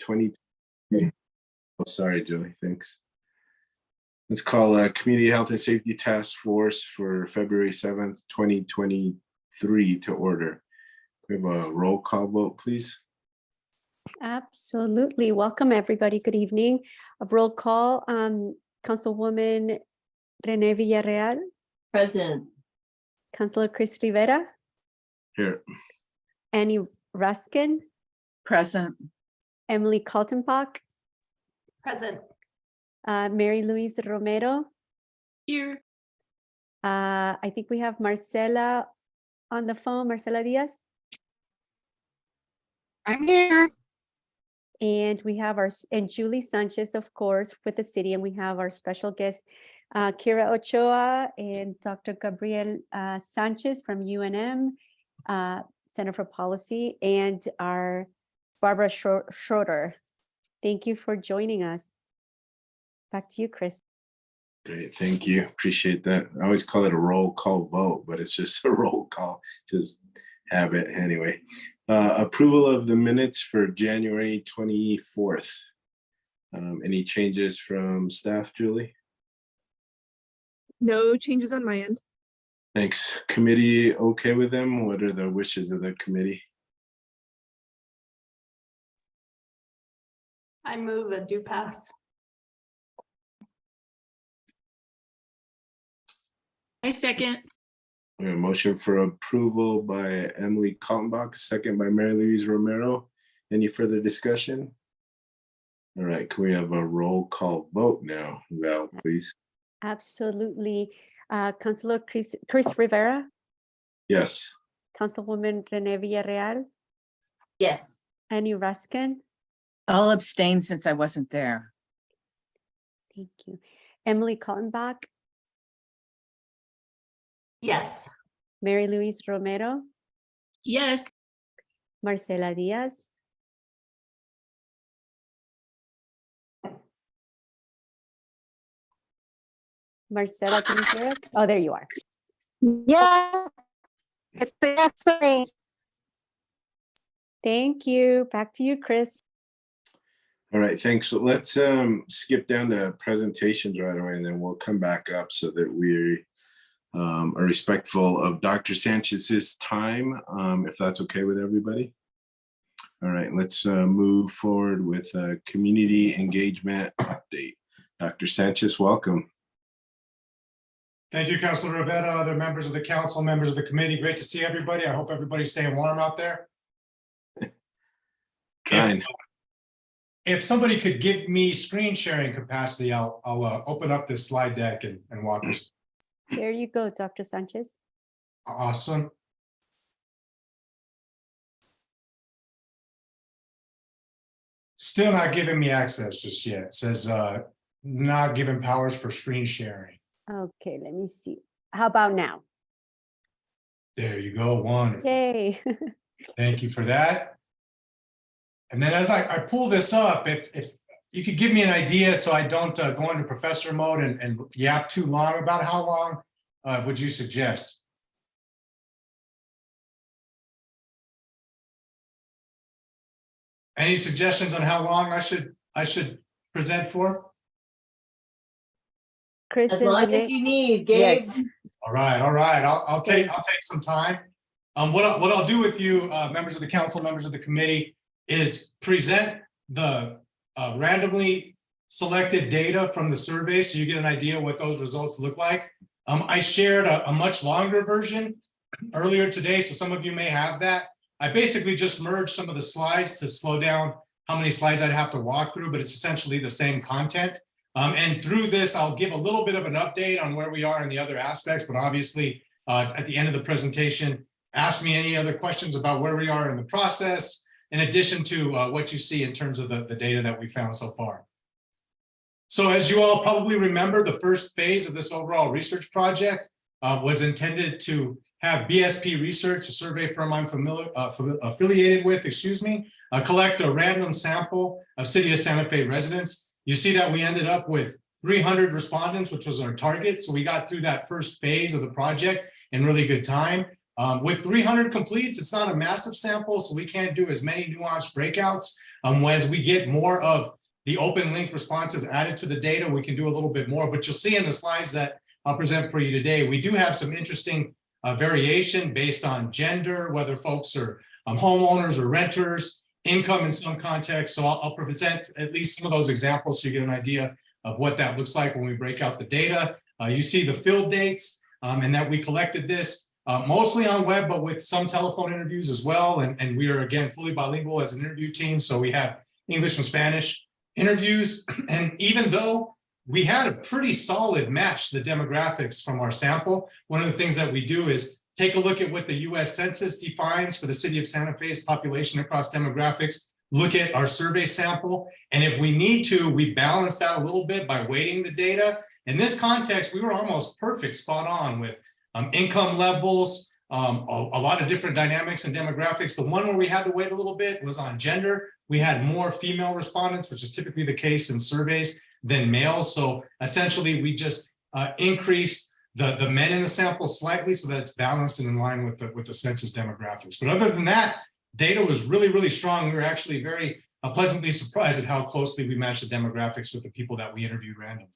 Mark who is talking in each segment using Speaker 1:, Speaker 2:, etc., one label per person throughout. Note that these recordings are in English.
Speaker 1: 20. Oh, sorry, Julie. Thanks. Let's call a Community Health and Safety Task Force for February 7th, 2023 to order. We have a roll call vote, please.
Speaker 2: Absolutely. Welcome, everybody. Good evening. A roll call. Councilwoman Rene Villarreal.
Speaker 3: Present.
Speaker 2: Councilor Chris Rivera.
Speaker 1: Here.
Speaker 2: Annie Ruskin.
Speaker 3: Present.
Speaker 2: Emily Kaltenbach.
Speaker 3: Present.
Speaker 2: Mary Louise Romero.
Speaker 3: Here.
Speaker 2: I think we have Marcela on the phone. Marcela Diaz.
Speaker 4: I'm here.
Speaker 2: And we have and Julie Sanchez, of course, with the city. And we have our special guest, Kira Ochoa and Dr. Gabriel Sanchez from UNM, Center for Policy, and our Barbara Schroeder. Thank you for joining us. Back to you, Chris.
Speaker 1: Great, thank you. Appreciate that. I always call it a roll call vote, but it's just a roll call. Just have it anyway. Approval of the minutes for January 24th. Any changes from staff, Julie?
Speaker 4: No changes on my end.
Speaker 1: Thanks. Committee okay with them? What are the wishes of the committee?
Speaker 3: I move a do pass. I second.
Speaker 1: We have a motion for approval by Emily Kaltenbach, second by Mary Louise Romero. Any further discussion? All right, can we have a roll call vote now, Val, please?
Speaker 2: Absolutely. Councilor Chris Rivera.
Speaker 1: Yes.
Speaker 2: Councilwoman Rene Villarreal.
Speaker 3: Yes.
Speaker 2: Annie Ruskin.
Speaker 5: I'll abstain since I wasn't there.
Speaker 2: Thank you. Emily Kaltenbach.
Speaker 3: Yes.
Speaker 2: Mary Louise Romero.
Speaker 3: Yes.
Speaker 2: Marcela Diaz. Marcela, can you hear us? Oh, there you are.
Speaker 4: Yeah, it's a yes for me.
Speaker 2: Thank you. Back to you, Chris.
Speaker 1: All right, thanks. So let's skip down to presentations right away, and then we'll come back up so that we are respectful of Dr. Sanchez's time, if that's okay with everybody. All right, let's move forward with a community engagement update. Dr. Sanchez, welcome.
Speaker 6: Thank you, Councilor Rivera, other members of the council, members of the committee. Great to see everybody. I hope everybody's staying warm out there.
Speaker 1: Trying.
Speaker 6: If somebody could give me screen sharing capacity, I'll open up this slide deck and walk us.
Speaker 2: There you go, Dr. Sanchez.
Speaker 6: Awesome. Still not giving me access just yet. It says not given powers for screen sharing.
Speaker 2: Okay, let me see. How about now?
Speaker 6: There you go. Wonderful.
Speaker 2: Yay.
Speaker 6: Thank you for that. And then as I pull this up, if you could give me an idea so I don't go into professor mode and yap too long, about how long would you suggest? Any suggestions on how long I should present for?
Speaker 2: Chris,
Speaker 3: As long as you need, Gabe.
Speaker 2: Yes.
Speaker 6: All right. I'll take some time. What I'll do with you, members of the council, members of the committee, is present the randomly selected data from the survey so you get an idea what those results look like. I shared a much longer version earlier today, so some of you may have that. I basically just merged some of the slides to slow down how many slides I'd have to walk through, but it's essentially the same content. And through this, I'll give a little bit of an update on where we are in the other aspects, but obviously at the end of the presentation, ask me any other questions about where we are in the process, in addition to what you see in terms of the data that we found so far. So as you all probably remember, the first phase of this overall research project was intended to have BSP Research, a survey firm I'm affiliated with, collect a random sample of City of Santa Fe residents. You see that we ended up with 300 respondents, which was our target. So we got through that first phase of the project in really good time. With 300 completes, it's not a massive sample, so we can't do as many nuanced breakouts. As we get more of the open link responses added to the data, we can do a little bit more, but you'll see in the slides that I'll present for you today, we do have some interesting variation based on gender, whether folks are homeowners or renters, income in some contexts. So I'll present at least some of those examples so you get an idea of what that looks like when we break out the data. You see the field dates and that we collected this mostly on web, but with some telephone interviews as well. And we are, again, fully bilingual as an interview team. So we have English and Spanish interviews. And even though we had a pretty solid match to the demographics from our sample, one of the things that we do is take a look at what the US Census defines for the city of Santa Fe's population across demographics, look at our survey sample, and if we need to, we balance that a little bit by weighting the data. In this context, we were almost perfect, spot on with income levels, a lot of different dynamics and demographics. The one where we had to wait a little bit was on gender. We had more female respondents, which is typically the case in surveys, than males. So essentially, we just increased the men in the sample slightly so that it's balanced and in line with the census demographics. But other than that, data was really, really strong. We were actually very pleasantly surprised at how closely we matched the demographics with the people that we interviewed randomly.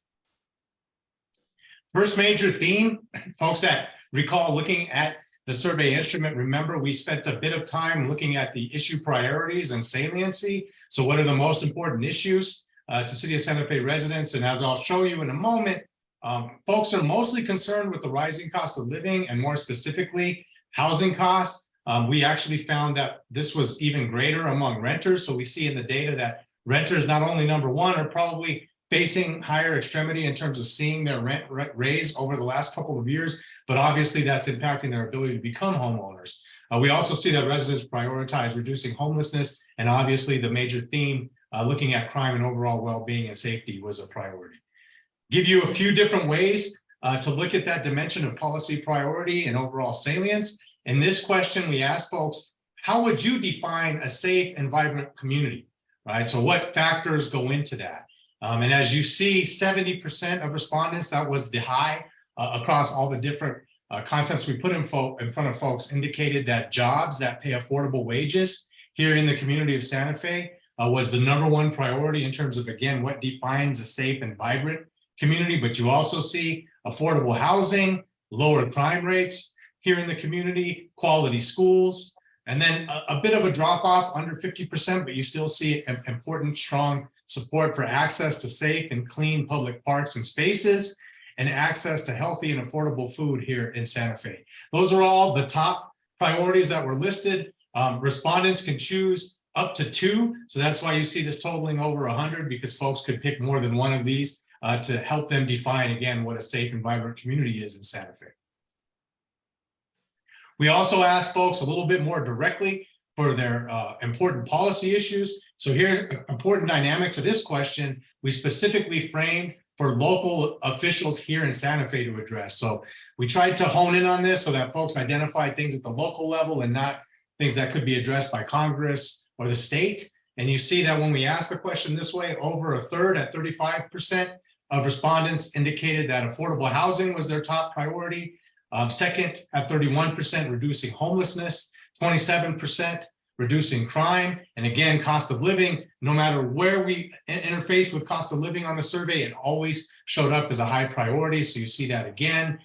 Speaker 6: First major theme, folks that recall looking at the survey instrument, remember we spent a bit of time looking at the issue priorities and saliency. So what are the most important issues to City of Santa Fe residents? And as I'll show you in a moment, folks are mostly concerned with the rising cost of living and more specifically, housing costs. We actually found that this was even greater among renters. So we see in the data that renters, not only number one, are probably facing higher extremity in terms of seeing their rent raise over the last couple of years, but obviously that's impacting their ability to become homeowners. We also see that residents prioritize reducing homelessness, and obviously the major theme, looking at crime and overall well-being and safety, was a priority. Give you a few different ways to look at that dimension of policy priority and overall salience. In this question, we asked folks, how would you define a safe and vibrant community, right? So what factors go into that? And as you see, 70% of respondents, that was the high across all the different concepts we put in front of folks, indicated that jobs that pay affordable wages here in the community of Santa Fe was the #1 priority in terms of, again, what defines a safe and vibrant community. But you also see affordable housing, lower crime rates here in the community, quality schools, and then a bit of a drop off under 50%, but you still see important, strong support for access to safe and clean public parks and spaces, and access to healthy and affordable food here in Santa Fe. Those are all the top priorities that were listed. Respondents can choose up to 2. So that's why you see this totaling over 100, because folks could pick more than one of these to help them define, again, what a safe and vibrant community is in Santa Fe. We also asked folks a little bit more directly for their important policy issues. So here's important dynamics of this question. We specifically framed for local officials here in Santa Fe to address. So we tried to hone in on this so that folks identify things at the local level and not things that could be addressed by Congress or the state. And you see that when we asked the question this way, over a third, at 35% of respondents, indicated that affordable housing was their top priority. Second, at 31%, reducing homelessness, 27% reducing crime, and again, cost of living. No matter where we interface with cost of living on the survey, it always showed up as a high priority. So you see that again.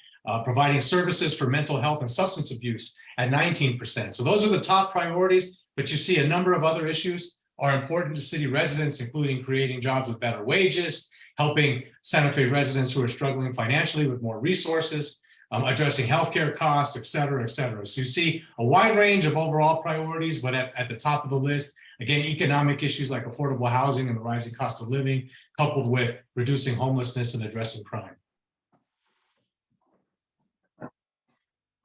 Speaker 6: Providing services for mental health and substance abuse at 19%. So those are the top priorities, but you see a number of other issues are important to city residents, including creating jobs with better wages, helping Santa Fe residents who are struggling financially with more resources, addressing healthcare costs, et cetera, et cetera. So you see a wide range of overall priorities, but at the top of the list, again, economic issues like affordable housing and the rising cost of living, coupled with reducing homelessness and addressing crime.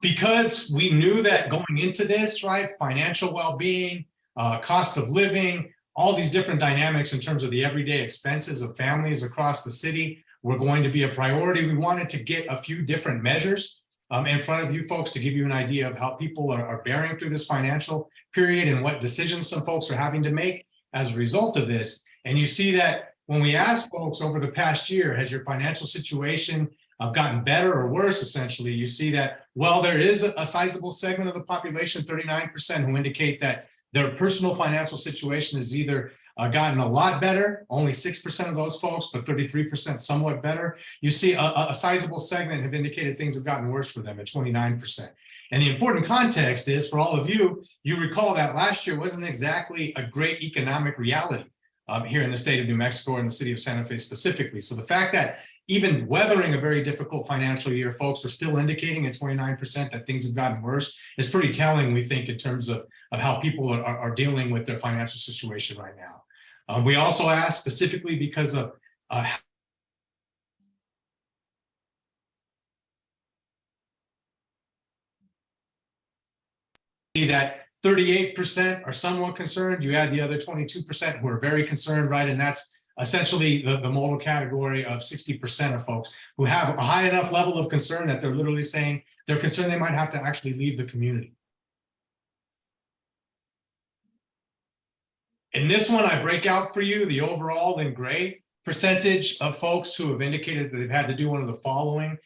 Speaker 6: Because we knew that going into this, right, financial well-being, cost of living, all these different dynamics in terms of the everyday expenses of families across the city were going to be a priority. We wanted to get a few different measures in front of you folks to give you an idea of how people are bearing through this financial period and what decisions some folks are having to make as a result of this. And you see that when we ask folks over the past year, has your financial situation gotten better or worse, essentially, you see that, well, there is a sizable segment of the population, 39%, who indicate that their personal financial situation has either gotten a lot better, only 6% of those folks, but 33% somewhat better. You see a sizable segment have indicated things have gotten worse for them at 29%. And the important context is, for all of you, you recall that last year wasn't exactly a great economic reality here in the state of New Mexico and the city of Santa Fe specifically. So the fact that even weathering a very difficult financial year, folks are still indicating at 29% that things have gotten worse is pretty telling, we think, in terms of how people are dealing with their financial situation right now. We also asked specifically because of see that 38% are somewhat concerned. You add the other 22% who are very concerned, right? And that's essentially the modal category of 60% of folks who have a high enough level of concern that they're literally saying they're concerned they might have to actually leave the community. In this one, I break out for you the overall in gray percentage of folks who have indicated that they've had to do one of the following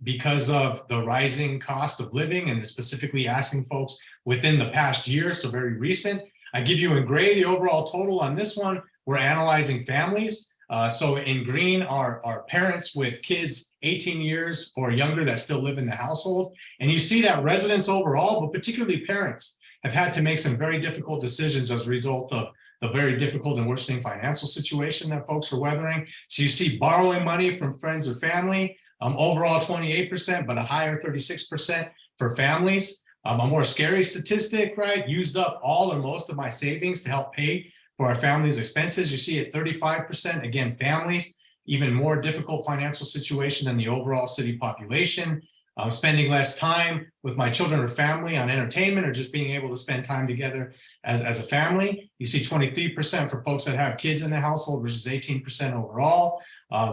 Speaker 6: because of the rising cost of living, and specifically asking folks within the past year, so very recent. I give you in gray the overall total. On this one, we're analyzing families. So in green are parents with kids 18 years or younger that still live in the household. And you see that residents overall, but particularly parents, have had to make some very difficult decisions as a result of the very difficult and worsening financial situation that folks are weathering. So you see borrowing money from friends or family, overall 28%, but a higher 36% for families. A more scary statistic, right? Used up all or most of my savings to help pay for our family's expenses. You see at 35%, again, families, even more difficult financial situation than the overall city population. Spending less time with my children or family on entertainment, or just being able to spend time together as a family. You see 23% for folks that have kids in the household versus 18% overall.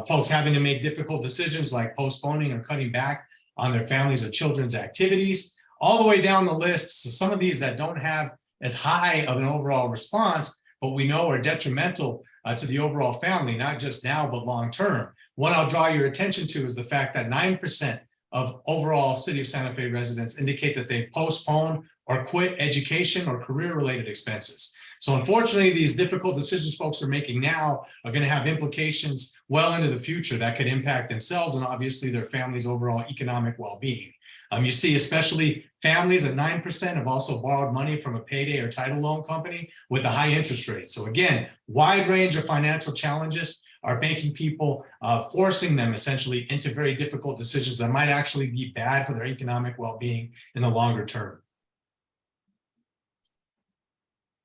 Speaker 6: Folks having to make difficult decisions like postponing or cutting back on their families or children's activities, all the way down the list. So some of these that don't have as high of an overall response, but we know are detrimental to the overall family, not just now, but long-term. One I'll draw your attention to is the fact that 9% of overall City of Santa Fe residents indicate that they postponed or quit education or career-related expenses. So unfortunately, these difficult decisions folks are making now are going to have implications well into the future that could impact themselves and obviously their family's overall economic well-being. You see especially families at 9% have also borrowed money from a payday or title loan company with a high interest rate. So again, wide range of financial challenges are making people, forcing them essentially into very difficult decisions that might actually be bad for their economic well-being in the longer term.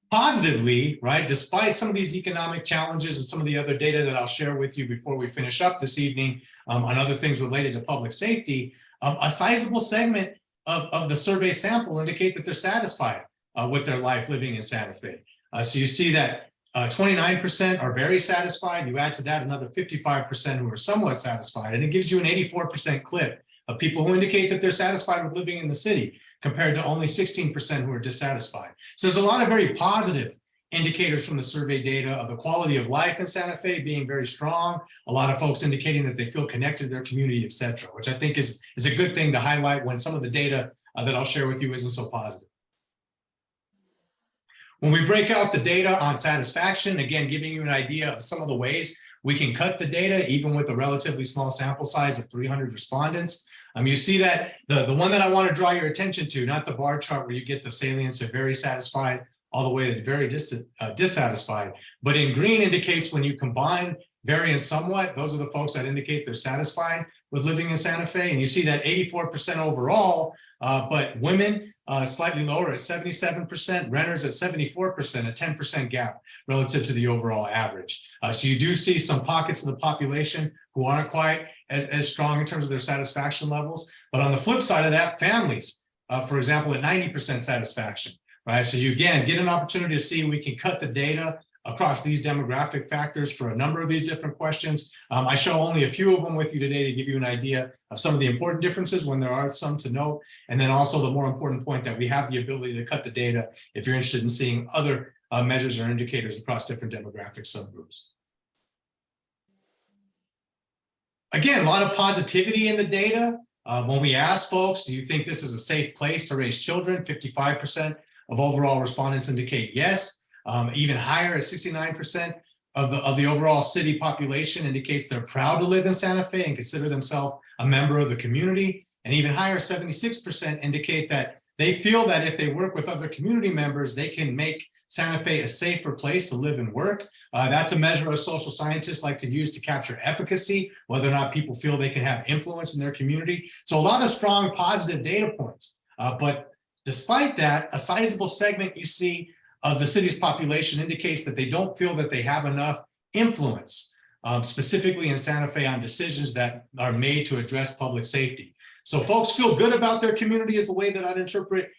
Speaker 6: Positively, right, despite some of these economic challenges and some of the other data that I'll share with you before we finish up this evening on other things related to public safety, a sizable segment of the survey sample indicate that they're satisfied with their life living in Santa Fe. So you see that 29% are very satisfied. You add to that another 55% who are somewhat satisfied, and it gives you an 84% clip of people who indicate that they're satisfied with living in the city, compared to only 16% who are dissatisfied. So there's a lot of very positive indicators from the survey data of the quality of life in Santa Fe being very strong. A lot of folks indicating that they feel connected to their community, et cetera, which I think is a good thing to highlight when some of the data that I'll share with you isn't so positive. When we break out the data on satisfaction, again, giving you an idea of some of the ways we can cut the data, even with a relatively small sample size of 300 respondents. You see that the one that I want to draw your attention to, not the bar chart where you get the salience of very satisfied all the way to very dissatisfied, but in green indicates when you combine variance somewhat, those are the folks that indicate they're satisfied with living in Santa Fe. And you see that 84% overall, but women slightly lower at 77%, renters at 74%, a 10% gap relative to the overall average. So you do see some pockets of the population who aren't quite as strong in terms of their satisfaction levels. But on the flip side of that, families, for example, at 90% satisfaction, right? So you again get an opportunity to see we can cut the data across these demographic factors for a number of these different questions. I show only a few of them with you today to give you an idea of some of the important differences when there are some to note. And then also the more important point that we have the ability to cut the data if you're interested in seeing other measures or indicators across different demographic subgroups. Again, a lot of positivity in the data. When we ask folks, do you think this is a safe place to raise children? 55% of overall respondents indicate yes. Even higher at 69% of the overall city population indicates they're proud to live in Santa Fe and consider themselves a member of the community. And even higher, 76% indicate that they feel that if they work with other community members, they can make Santa Fe a safer place to live and work. That's a measure of social scientists like to use to capture efficacy, whether or not people feel they can have influence in their community. So a lot of strong positive data points. But despite that, a sizable segment you see of the city's population indicates that they don't feel that they have enough influence, specifically in Santa Fe, on decisions that are made to address public safety. So folks feel good about their community is the way that I'd interpret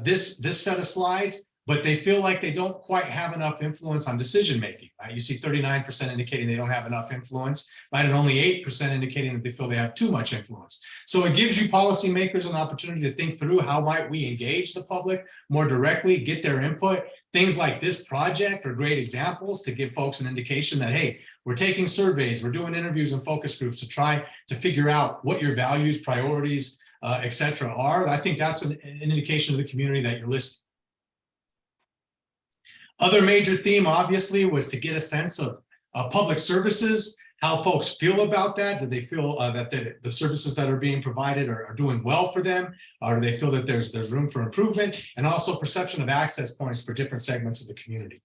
Speaker 6: this set of slides, but they feel like they don't quite have enough influence on decision-making. You see 39% indicating they don't have enough influence, right? And only 8% indicating that they feel they have too much influence. So it gives you policymakers an opportunity to think through how might we engage the public more directly, get their input. Things like this project are great examples to give folks an indication that, hey, we're taking surveys, we're doing interviews and focus groups to try to figure out what your values, priorities, et cetera are. I think that's an indication of the community that you're listening. Other major theme, obviously, was to get a sense of public services, how folks feel about that. Do they feel that the services that are being provided are doing well for them? Or do they feel that there's room for improvement? And also perception of access points for different segments of the community.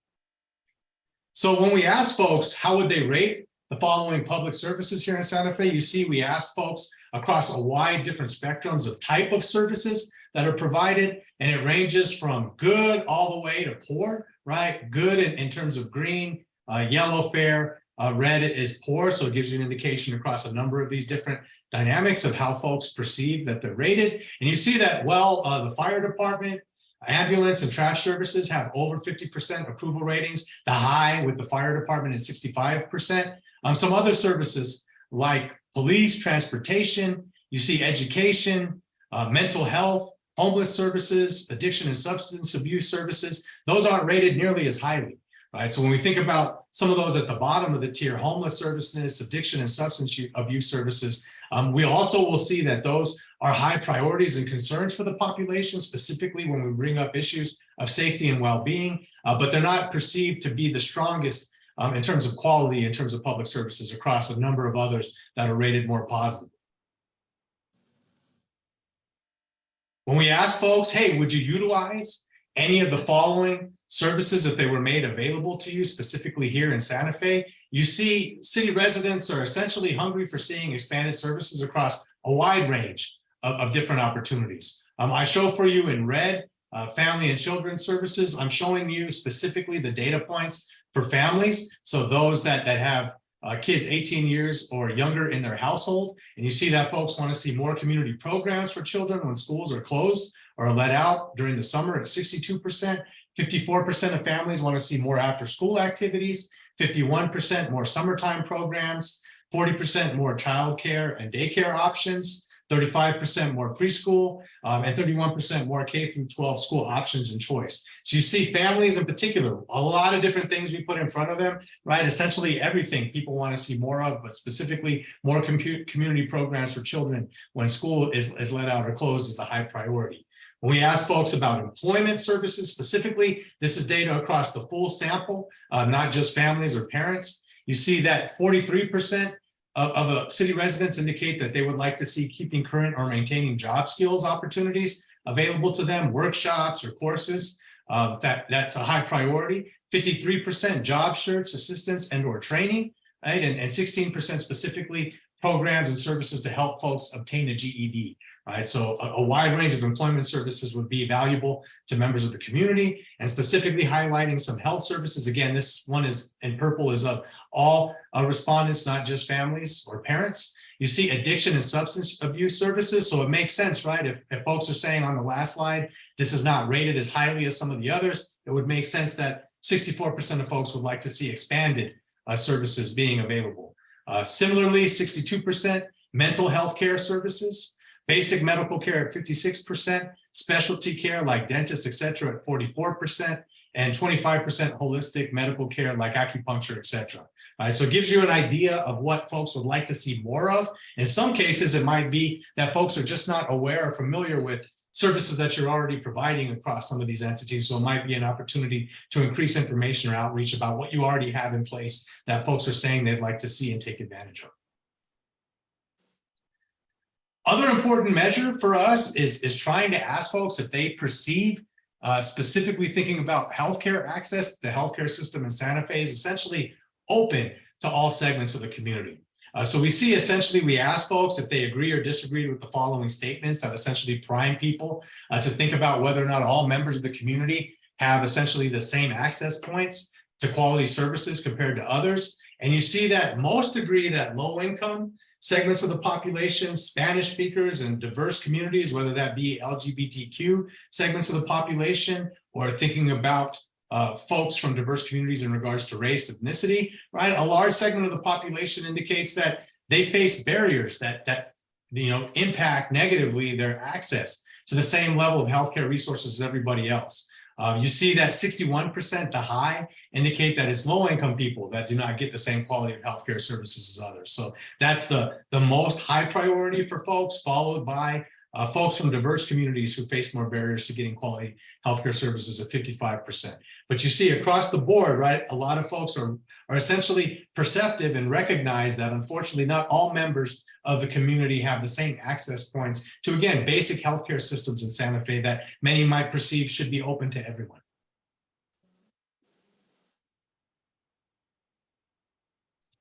Speaker 6: So when we ask folks, how would they rate the following public services here in Santa Fe? You see, we asked folks across a wide different spectrums of type of services that are provided, and it ranges from good all the way to poor, right? Good in terms of green, yellow fair, red is poor, so it gives you an indication across a number of these different dynamics of how folks perceive that they're rated. And you see that, well, the fire department, ambulance and trash services have over 50% approval ratings, the high with the fire department is 65%. Some other services like police, transportation, you see education, mental health, homeless services, addiction and substance abuse services, those aren't rated nearly as highly, right? So when we think about some of those at the bottom of the tier, homeless services, addiction and substance abuse services, we also will see that those are high priorities and concerns for the population, specifically when we bring up issues of safety and well-being, but they're not perceived to be the strongest in terms of quality, in terms of public services across a number of others that are rated more positive. When we ask folks, hey, would you utilize any of the following services if they were made available to you, specifically here in Santa Fe? You see city residents are essentially hungry for seeing expanded services across a wide range of different opportunities. I show for you in red, family and children's services. I'm showing you specifically the data points for families. So those that have kids 18 years or younger in their household. And you see that folks want to see more community programs for children when schools are closed or let out during the summer at 62%. 54% of families want to see more after school activities, 51% more summertime programs, 40% more childcare and daycare options, 35% more preschool, and 31% more K through 12 school options and choice. So you see families in particular, a lot of different things we put in front of them, right? Essentially everything people want to see more of, but specifically more community programs for children when school is let out or closed is the high priority. When we ask folks about employment services specifically, this is data across the full sample, not just families or parents. You see that 43% of city residents indicate that they would like to see keeping current or maintaining job skills opportunities available to them, workshops or courses. That's a high priority. 53% job search, assistance and or training, right? And 16% specifically programs and services to help folks obtain a GED. Right, so a wide range of employment services would be valuable to members of the community, and specifically highlighting some health services. Again, this one is in purple is of all respondents, not just families or parents. You see addiction and substance abuse services. So it makes sense, right? If folks are saying on the last slide, this is not rated as highly as some of the others, it would make sense that 64% of folks would like to see expanded services being available. Similarly, 62% mental health care services. Basic medical care at 56%, specialty care like dentists, et cetera, at 44%, and 25% holistic medical care like acupuncture, etc. All right, so it gives you an idea of what folks would like to see more of. In some cases, it might be that folks are just not aware or familiar with services that you're already providing across some of these entities. So it might be an opportunity to increase information or outreach about what you already have in place that folks are saying they'd like to see and take advantage of. Other important measure for us is trying to ask folks if they perceive, specifically thinking about healthcare access, the healthcare system in Santa Fe is essentially open to all segments of the community. So we see essentially, we ask folks if they agree or disagree with the following statements that essentially prime people to think about whether or not all members of the community have essentially the same access points to quality services compared to others. And you see that most agree that low income segments of the population, Spanish speakers and diverse communities, whether that be LGBTQ segments of the population or thinking about folks from diverse communities in regards to race, ethnicity, right? A large segment of the population indicates that they face barriers that impact negatively their access to the same level of healthcare resources as everybody else. You see that 61%, the high, indicate that it's low-income people that do not get the same quality of healthcare services as others. So that's the most high priority for folks, followed by folks from diverse communities who face more barriers to getting quality healthcare services at 55%. But you see across the board, right, a lot of folks are essentially perceptive and recognize that unfortunately not all members of the community have the same access points to, again, basic healthcare systems in Santa Fe that many might perceive should be open to everyone.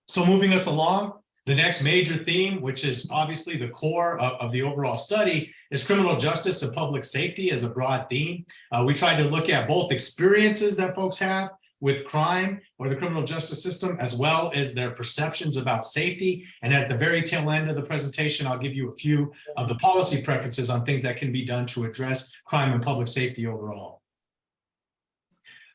Speaker 6: So moving us along, the next major theme, which is obviously the core of the overall study, is criminal justice and public safety as a broad theme. We tried to look at both experiences that folks have with crime or the criminal justice system, as well as their perceptions about safety. And at the very tail end of the presentation, I'll give you a few of the policy preferences on things that can be done to address crime and public safety overall.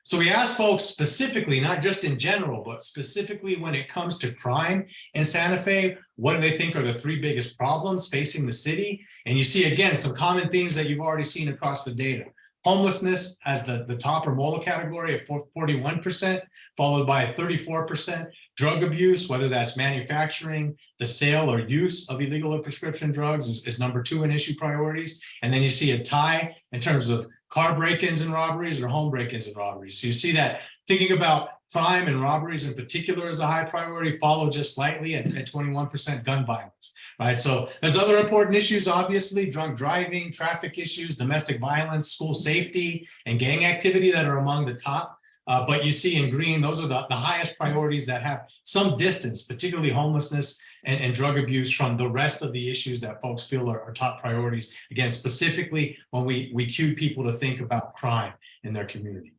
Speaker 6: So we asked folks specifically, not just in general, but specifically when it comes to crime in Santa Fe, what do they think are the three biggest problems facing the city? And you see, again, some common themes that you've already seen across the data. Homelessness as the top or MOLA category at 41%, followed by 34%. Drug abuse, whether that's manufacturing, the sale or use of illegal or prescription drugs is number 2 in issue priorities. And then you see a tie in terms of car break-ins and robberies or home break-ins and robberies. So you see that thinking about crime and robberies in particular is a high priority, followed just slightly at 21% gun violence, right? So there's other important issues, obviously, drunk driving, traffic issues, domestic violence, school safety, and gang activity that are among the top. But you see in green, those are the highest priorities that have some distance, particularly homelessness and drug abuse from the rest of the issues that folks feel are top priorities. Again, specifically when we cue people to think about crime in their community.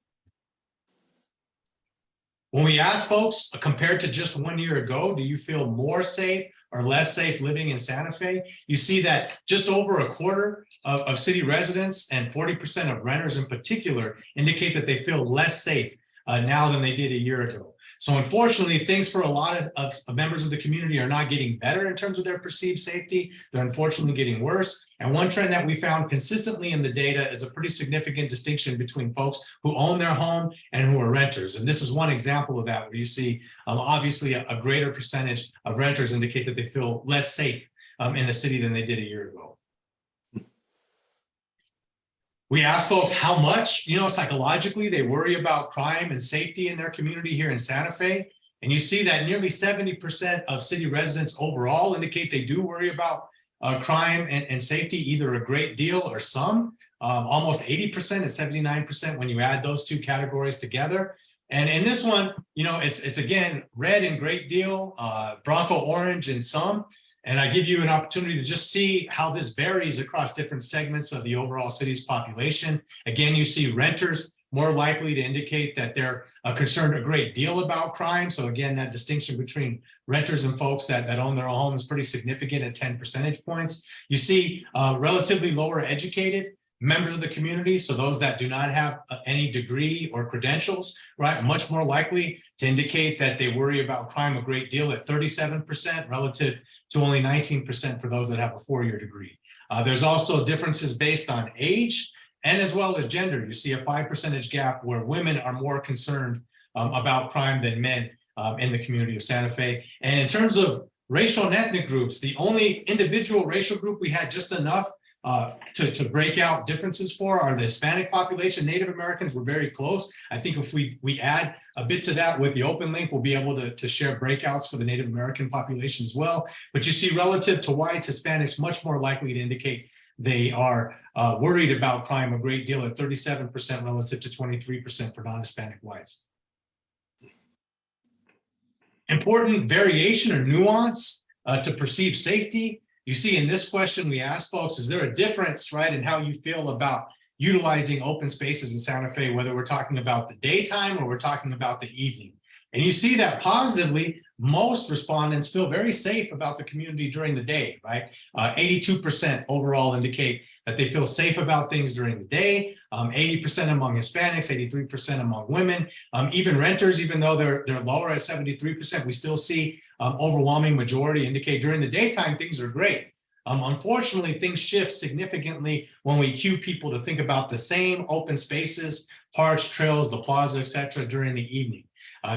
Speaker 6: When we ask folks, compared to just 1 year ago, do you feel more safe or less safe living in Santa Fe? You see that just over a quarter of city residents and 40% of renters in particular indicate that they feel less safe now than they did a year ago. So unfortunately, things for a lot of members of the community are not getting better in terms of their perceived safety. They're unfortunately getting worse. And one trend that we found consistently in the data is a pretty significant distinction between folks who own their home and who are renters. And this is one example of that, where you see obviously a greater percentage of renters indicate that they feel less safe in the city than they did a year ago. We asked folks how much, psychologically they worry about crime and safety in their community here in Santa Fe. And you see that nearly 70% of city residents overall indicate they do worry about crime and safety, either a great deal or some. Almost 80% and 79% when you add those two categories together. And in this one, it's again, red and great deal, Bronco orange and some. And I give you an opportunity to just see how this varies across different segments of the overall city's population. Again, you see renters more likely to indicate that they're concerned a great deal about crime. So again, that distinction between renters and folks that own their own home is pretty significant at 10 percentage points. You see relatively lower educated members of the community, so those that do not have any degree or credentials, right, much more likely to indicate that they worry about crime a great deal at 37% relative to only 19% for those that have a 4-year degree. There's also differences based on age And as well as gender, you see a 5% gap where women are more concerned about crime than men in the community of Santa Fe. And in terms of racial and ethnic groups, the only individual racial group we had just enough to break out differences for are the Hispanic population. Native Americans were very close. I think if we add a bit to that with the open link, we'll be able to share breakouts for the Native American population as well. But you see relative to whites, Hispanics much more likely to indicate they are worried about crime a great deal at 37% relative to 23% for non-Hispanic whites. Important variation or nuance to perceive safety. You see in this question, we asked folks, is there a difference, right, in how you feel about utilizing open spaces in Santa Fe, whether we're talking about the daytime or we're talking about the evening? And you see that positively, most respondents feel very safe about the community during the day, right? 82% overall indicate that they feel safe about things during the day. 80% among Hispanics, 83% among women. Even renters, even though they're lower at 73%, we still see overwhelming majority indicate during the daytime things are great. Unfortunately, things shift significantly when we cue people to think about the same open spaces, parks, trails, the plaza, etc. during the evening.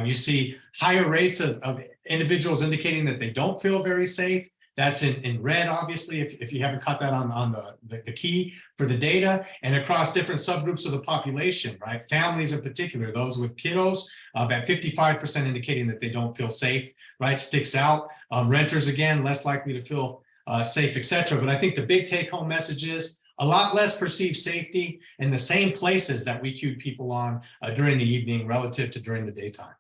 Speaker 6: You see higher rates of individuals indicating that they don't feel very safe. That's in red, obviously, if you haven't caught that on the key for the data, and across different subgroups of the population, right? Families in particular, those with kiddos, about 55% indicating that they don't feel safe, right? Sticks out. Renters, again, less likely to feel safe, etc. But I think the big take-home message is a lot less perceived safety in the same places that we cued people on during the evening relative to during the daytime.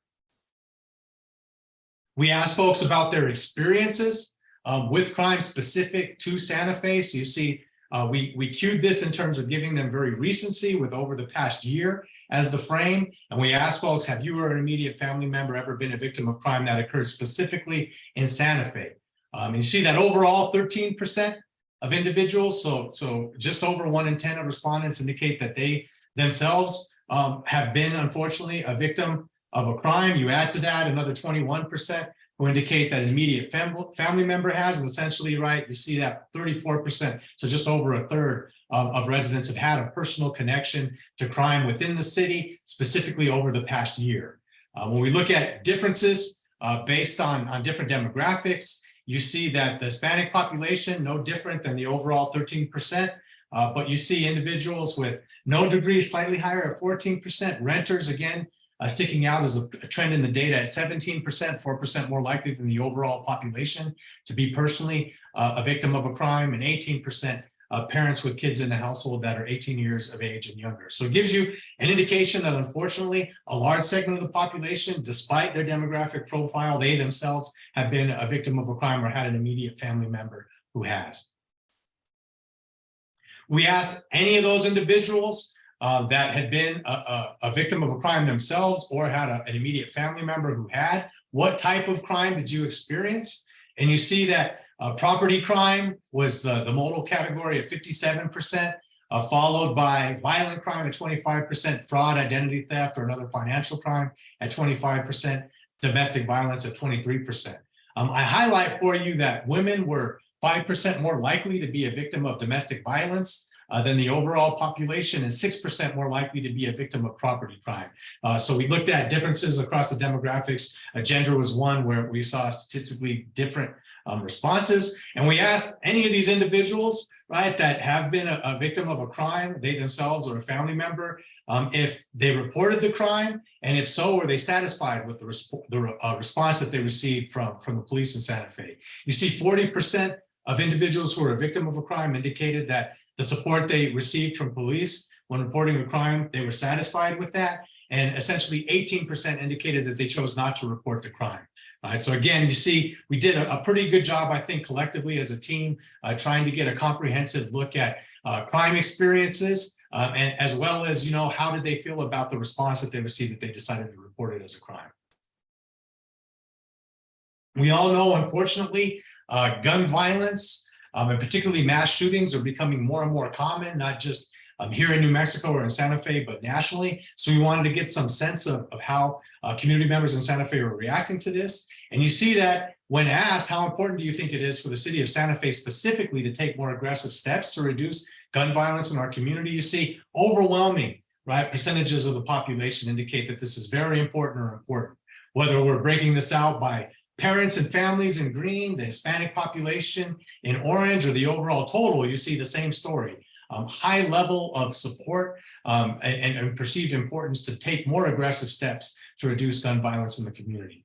Speaker 6: We asked folks about their experiences with crime specific to Santa Fe. So you see, we cued this in terms of giving them very recency with over the past year as the frame. And we asked folks, have you or an immediate family member ever been a victim of crime that occurred specifically in Santa Fe? And you see that overall 13% of individuals, so just over 1 in 10 of respondents indicate that they themselves have been, unfortunately, a victim of a crime. You add to that another 21% who indicate that an immediate family member has, and essentially, right, you see that 34%, so just over a third of residents have had a personal connection to crime within the city, specifically over the past year. When we look at differences based on different demographics, you see that the Hispanic population, no different than the overall 13%, but you see individuals with no degree slightly higher at 14%, renters, again, sticking out as a trend in the data at 17%, 4% more likely than the overall population to be personally a victim of a crime, and 18% parents with kids in the household that are 18 years of age and younger. So it gives you an indication that unfortunately, a large segment of the population, despite their demographic profile, they themselves have been a victim of a crime or had an immediate family member who has. We asked any of those individuals that had been a victim of a crime themselves or had an immediate family member who had, what type of crime did you experience? And you see that property crime was the modal category at 57%, followed by violent crime at 25%, fraud, identity theft, or another financial crime at 25%, domestic violence at 23%. I highlight for you that women were 5% more likely to be a victim of domestic violence than the overall population, and 6% more likely to be a victim of property crime. So we looked at differences across the demographics. Gender was one where we saw statistically different responses. And we asked any of these individuals, right, that have been a victim of a crime, they themselves or a family member, if they reported the crime, and if so, were they satisfied with the response that they received from the police in Santa Fe? You see 40% of individuals who are a victim of a crime indicated that the support they received from police when reporting a crime, they were satisfied with that. And essentially 18% indicated that they chose not to report the crime. So again, you see, we did a pretty good job, I think, collectively as a team, trying to get a comprehensive look at crime experiences, and as well as, how did they feel about the response that they received that they decided to report it as a crime. We all know, unfortunately, gun violence, and particularly mass shootings are becoming more and more common, not just here in New Mexico or in Santa Fe, but nationally. So we wanted to get some sense of how community members in Santa Fe are reacting to this. And you see that when asked, how important do you think it is for the city of Santa Fe specifically to take more aggressive steps to reduce gun violence in our community? You see overwhelming, right, percentages of the population indicate that this is very important or important. Whether we're breaking this out by parents and families in green, the Hispanic population in orange, or the overall total, you see the same story. High level of support and perceived importance to take more aggressive steps to reduce gun violence in the community.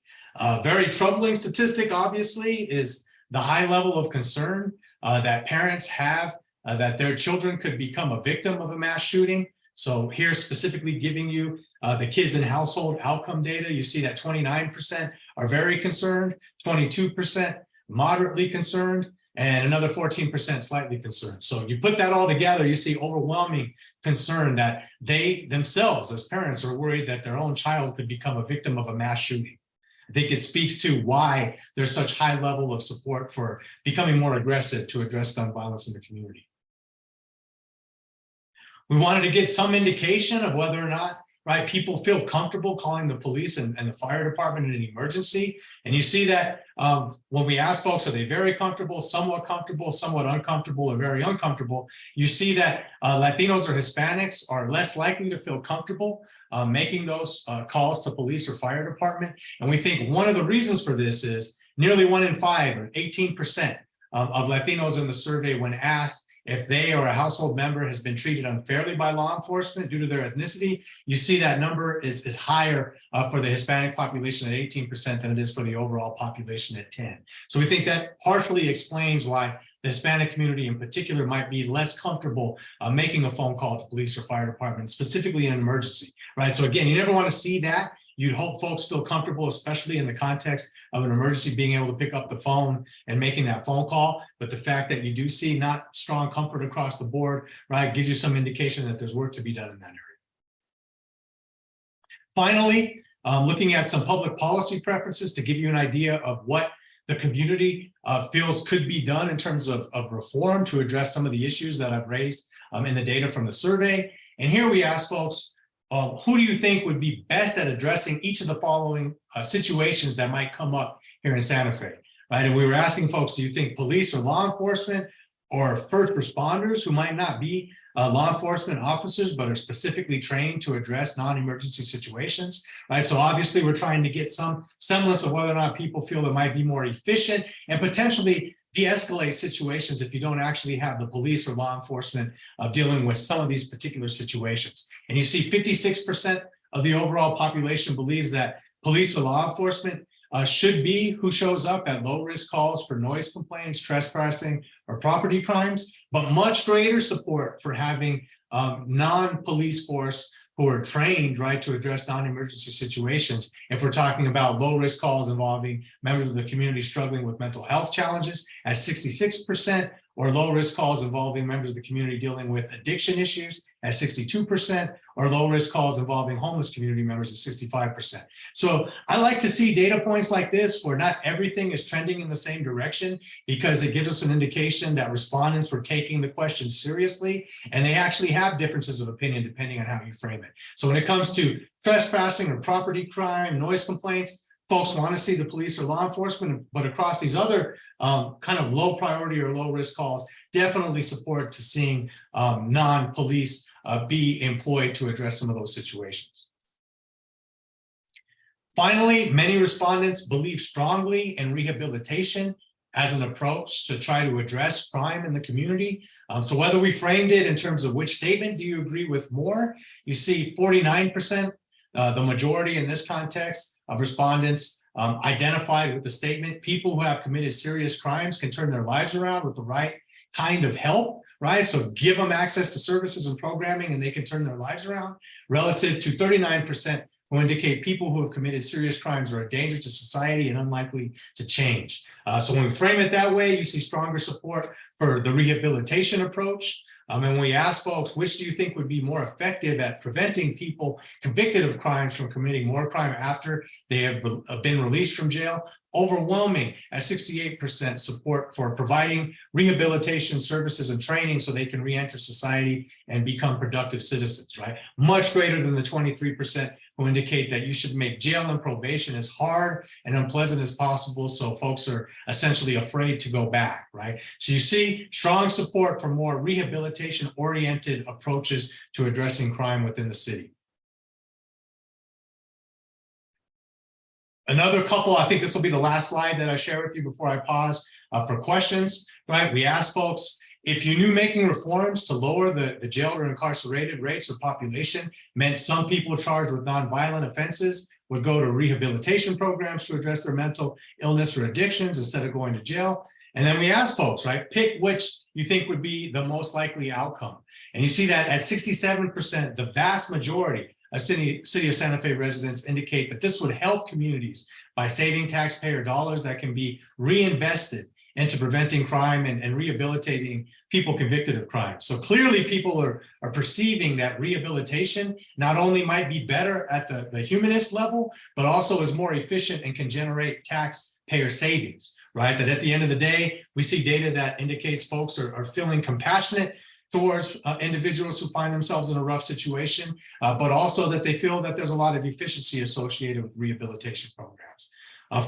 Speaker 6: Very troubling statistic, obviously, is the high level of concern that parents have that their children could become a victim of a mass shooting. So here specifically giving you the kids and household outcome data, you see that 29% are very concerned, 22% moderately concerned, and another 14% slightly concerned. So you put that all together, you see overwhelming concern that they themselves as parents are worried that their own child could become a victim of a mass shooting. I think it speaks to why there's such high level of support for becoming more aggressive to address gun violence in the community. We wanted to get some indication of whether or not, right, people feel comfortable calling the police and the fire department in an emergency. And you see that when we ask folks, are they very comfortable, somewhat uncomfortable, or very uncomfortable? You see that Latinos or Hispanics are less likely to feel comfortable making those calls to police or fire department. And we think one of the reasons for this is nearly 1 in 5, or 18% of Latinos in the survey, when asked if they or a household member has been treated unfairly by law enforcement due to their ethnicity, you see that number is higher for the Hispanic population at 18% than it is for the overall population at 10%. So we think that partially explains why the Hispanic community in particular might be less comfortable making a phone call to police or fire department, specifically in an emergency, right? So again, you never want to see that. You'd hope folks feel comfortable, especially in the context of an emergency, being able to pick up the phone and making that phone call. But the fact that you do see not strong comfort across the board, right, gives you some indication that there's work to be done in that area. Finally, looking at some public policy preferences to give you an idea of what the community feels could be done in terms of reform to address some of the issues that I've raised in the data from the survey. And here we ask folks, who do you think would be best at addressing each of the following situations that might come up here in Santa Fe, right? And we were asking folks, do you think police or law enforcement or first responders who might not be law enforcement officers, but are specifically trained to address non-emergency situations, right? So obviously we're trying to get some semblance of whether or not people feel it might be more efficient and potentially de-escalate situations if you don't actually have the police or law enforcement dealing with some of these particular situations. And you see 56% of the overall population believes that police or law enforcement should be who shows up at low-risk calls for noise complaints, trespassing, or property crimes, but much greater support for having non-police force who are trained, right, to address non-emergency situations. If we're talking about low-risk calls involving members of the community struggling with mental health challenges at 66%, or low-risk calls involving members of the community dealing with addiction issues at 62%, or low-risk calls involving homeless community members at 65%. So I like to see data points like this where not everything is trending in the same direction, because it gives us an indication that respondents were taking the question seriously, and they actually have differences of opinion depending on how you frame it. So when it comes to trespassing or property crime, noise complaints, folks want to see the police or law enforcement, but across these other kind of low priority or low risk calls, definitely support to seeing non-police be employed to address some of those situations. Finally, many respondents believe strongly in rehabilitation as an approach to try to address crime in the community. So whether we framed it in terms of which statement do you agree with more, you see 49%, the majority in this context of respondents identified with the statement, people who have committed serious crimes can turn their lives around with the right kind of help, right? So give them access to services and programming and they can turn their lives around, relative to 39% who indicate people who have committed serious crimes are a danger to society and unlikely to change. So when we frame it that way, you see stronger support for the rehabilitation approach. And when we ask folks, which do you think would be more effective at preventing people convicted of crimes from committing more crime after they have been released from jail, overwhelming at 68% support for providing rehabilitation services and training so they can re-enter society and become productive citizens, right? Much greater than the 23% who indicate that you should make jail and probation as hard and unpleasant as possible so folks are essentially afraid to go back, right? So you see strong support for more rehabilitation-oriented approaches to addressing crime within the city. Another couple, I think this will be the last slide that I share with you before I pause for questions, right? We asked folks, if you knew making reforms to lower the jailed or incarcerated rates or population meant some people charged with nonviolent offenses would go to rehabilitation programs to address their mental illness or addictions instead of going to jail. And then we asked folks, right, pick which you think would be the most likely outcome. And you see that at 67%, the vast majority of City of Santa Fe residents indicate that this would help communities by saving taxpayer dollars that can be reinvested into preventing crime and rehabilitating people convicted of crime. So clearly people are perceiving that rehabilitation not only might be better at the humanist level, but also is more efficient and can generate taxpayer savings, right? That at the end of the day, we see data that indicates folks are feeling compassionate towards individuals who find themselves in a rough situation, but also that they feel that there's a lot of efficiency associated with rehabilitation programs.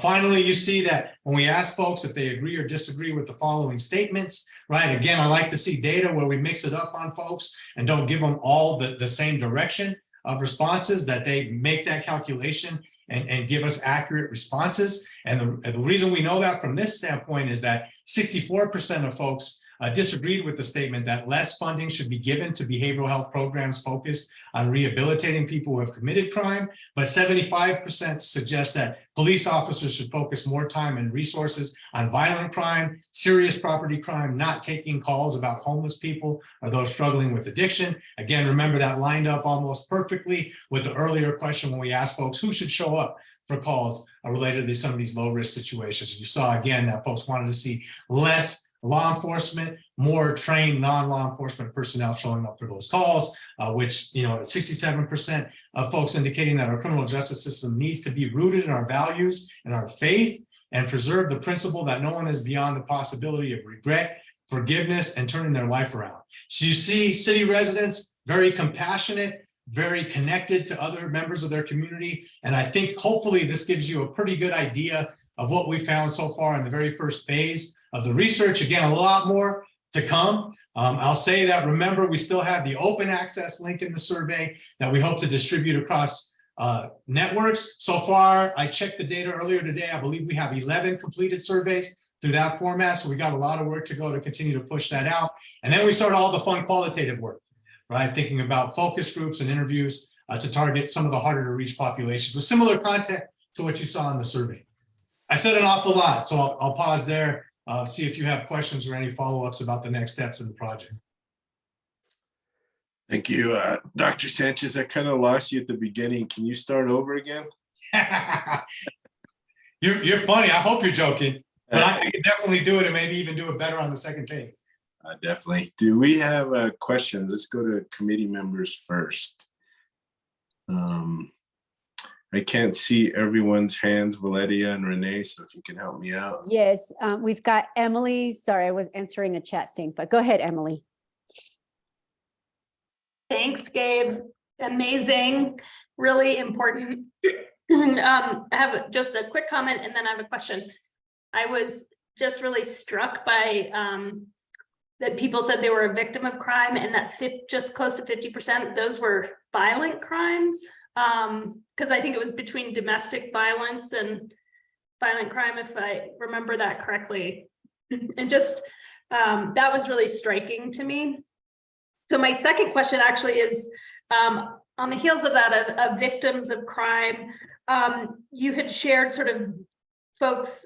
Speaker 6: Finally, you see that when we ask folks if they agree or disagree with the following statements, right? Again, I like to see data where we mix it up on folks and don't give them all the same direction of responses, that they make that calculation and give us accurate responses. And the reason we know that from this standpoint is that 64% of folks disagreed with the statement that less funding should be given to behavioral health programs focused on rehabilitating people who have committed crime, but 75% suggest that police officers should focus more time and resources on violent crime, serious property crime, not taking calls about homeless people or those struggling with addiction. Again, remember that lined up almost perfectly with the earlier question when we asked folks who should show up for calls related to some of these low-risk situations. You saw again that folks wanted to see less law enforcement, more trained non-law enforcement personnel showing up for those calls, which, 67% of folks indicating that our criminal justice system needs to be rooted in our values and our faith and preserve the principle that no one is beyond the possibility of regret, forgiveness, and turning their life around. So you see city residents very compassionate, very connected to other members of their community. And I think hopefully this gives you a pretty good idea of what we found so far in the very first phase of the research. Again, a lot more to come. I'll say that, remember, we still have the open access link in the survey that we hope to distribute across networks. So far, I checked the data earlier today. I believe we have 11 completed surveys through that format. So we got a lot of work to go to continue to push that out. And then we start all the fun qualitative work, right? Thinking about focus groups and interviews to target some of the harder to reach populations with similar content to what you saw in the survey. I said an awful lot, so I'll pause there, see if you have questions or any follow-ups about the next steps in the project.
Speaker 1: Thank you, Dr. Sanchez. I kind of lost you at the beginning. Can you start over again?
Speaker 6: You're funny. I hope you're joking, but I can definitely do it and maybe even do it better on the second take.
Speaker 1: Definitely. Do we have questions? Let's go to committee members first. I can't see everyone's hands, Valeria and Renee, so if you can help me out.
Speaker 2: Yes, we've got Emily. Sorry, I was answering a chat thing, but go ahead, Emily.
Speaker 7: Thanks, Gabe. Amazing, really important. I have just a quick comment and then I have a question. I was just really struck by that people said they were a victim of crime and that just close to 50%, those were violent crimes. Because I think it was between domestic violence and violent crime, if I remember that correctly. And just that was really striking to me. So my second question actually is on the heels of that, of victims of crime, you had shared sort of folks'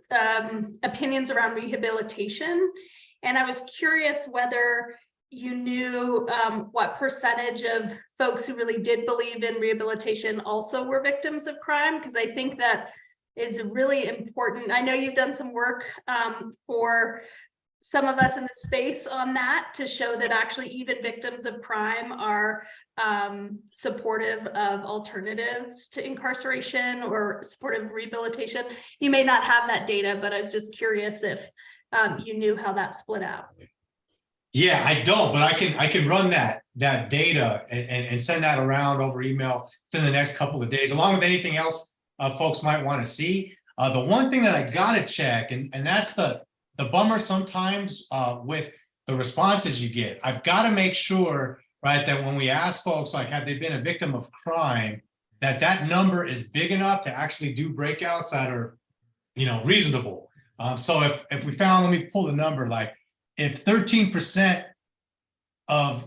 Speaker 7: opinions around rehabilitation. And I was curious whether you knew what percentage of folks who really did believe in rehabilitation also were victims of crime, because I think that is really important. I know you've done some work for some of us in the space on that to show that actually even victims of crime are supportive of alternatives to incarceration or supportive rehabilitation. You may not have that data, but I was just curious if you knew how that split out.
Speaker 6: Yeah, I don't, but I can run that data and send that around over email within the next couple of days, along with anything else folks might want to see. The one thing that I gotta check, and that's the bummer sometimes with the responses you get. I've got to make sure, right, that when we ask folks like, have they been a victim of crime, that number is big enough to actually do breakouts that are, reasonable. So if we found, let me pull the number, like if 13% of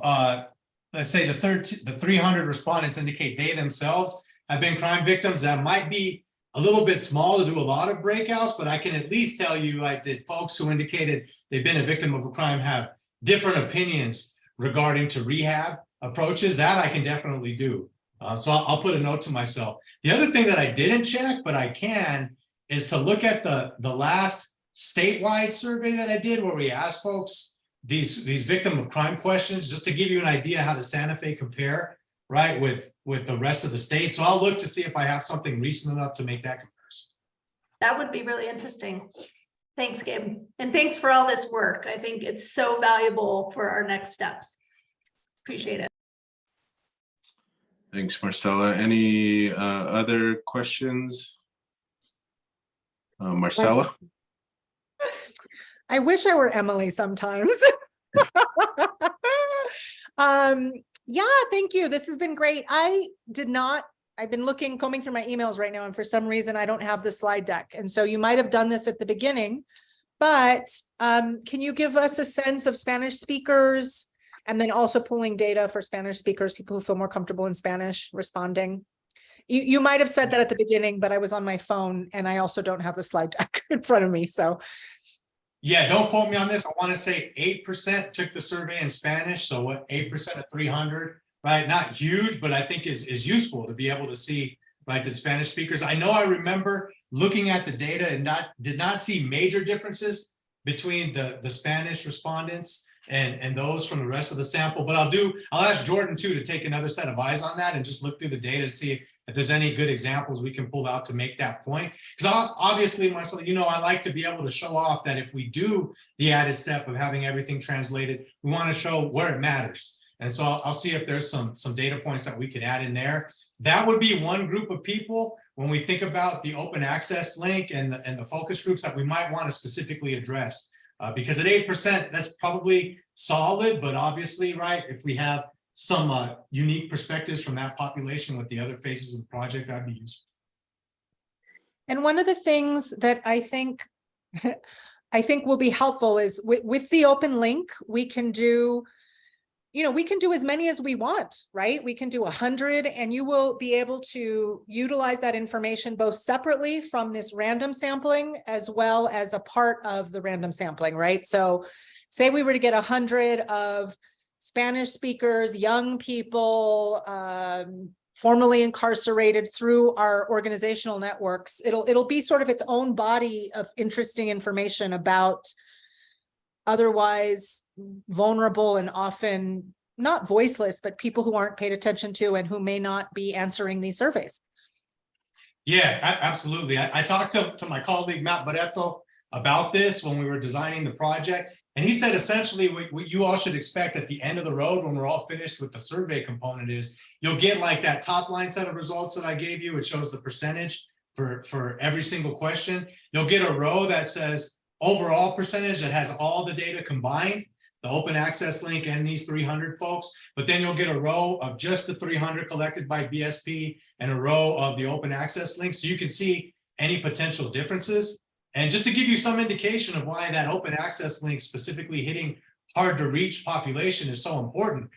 Speaker 6: let's say the 300 respondents indicate they themselves have been crime victims, that might be a little bit small to do a lot of breakouts, but I can at least tell you, like, did folks who indicated they've been a victim of a crime have different opinions regarding to rehab approaches? That I can definitely do. So I'll put a note to myself. The other thing that I didn't check, but I can, is to look at the last statewide survey that I did, where we asked folks these victim of crime questions, just to give you an idea how does Santa Fe compare, right, with the rest of the state. So I'll look to see if I have something recent enough to make that comparison.
Speaker 7: That would be really interesting. Thanks, Gabe. And thanks for all this work. I think it's so valuable for our next steps. Appreciate it.
Speaker 1: Thanks, Marcella. Any other questions? Marcella?
Speaker 8: I wish I were Emily sometimes. Yeah, thank you. This has been great. I've been combing through my emails right now, and for some reason I don't have the slide deck. And so you might have done this at the beginning, but can you give us a sense of Spanish speakers, and then also pulling data for Spanish speakers, people who feel more comfortable in Spanish responding? You might have said that at the beginning, but I was on my phone and I also don't have the slide deck in front of me. So
Speaker 6: yeah, don't quote me on this. I want to say 8% took the survey in Spanish. So what, 8% of 300, right? Not huge, but I think is useful to be able to see, right, the Spanish speakers. I know I remember looking at the data and did not see major differences between the Spanish respondents and those from the rest of the sample, but I'll ask Jordan too to take another set of eyes on that and just look through the data to see if there's any good examples we can pull out to make that point. Because obviously, Marcelo, I like to be able to show off that if we do the added step of having everything translated, we want to show where it matters. And so I'll see if there's some data points that we could add in there. That would be one group of people when we think about the open access link and the focus groups that we might want to specifically address. Because at 8%, that's probably solid, but obviously, right, if we have some unique perspectives from that population with the other phases of the project, that'd be useful.
Speaker 8: And one of the things that I think will be helpful is with the open link, we can do, we can do as many as we want, right? We can do 100, and you will be able to utilize that information both separately from this random sampling as well as a part of the random sampling, right? So say we were to get 100 of Spanish speakers, young people, formerly incarcerated through our organizational networks. It'll be sort of its own body of interesting information about otherwise vulnerable and often not voiceless, but people who aren't paid attention to and who may not be answering these surveys.
Speaker 6: Yeah, absolutely. I talked to my colleague, Matt Barreto, about this when we were designing the project. And he said, essentially, what you all should expect at the end of the road when we're all finished with the survey component is you'll get like that top line set of results that I gave you. It shows the percentage for every single question. You'll get a row that says overall percentage that has all the data combined, the open access link and these 300 folks. But then you'll get a row of just the 300 collected by BSP and a row of the open access link. So you can see any potential differences. And just to give you some indication of why that open access link specifically hitting hard to reach population is so important.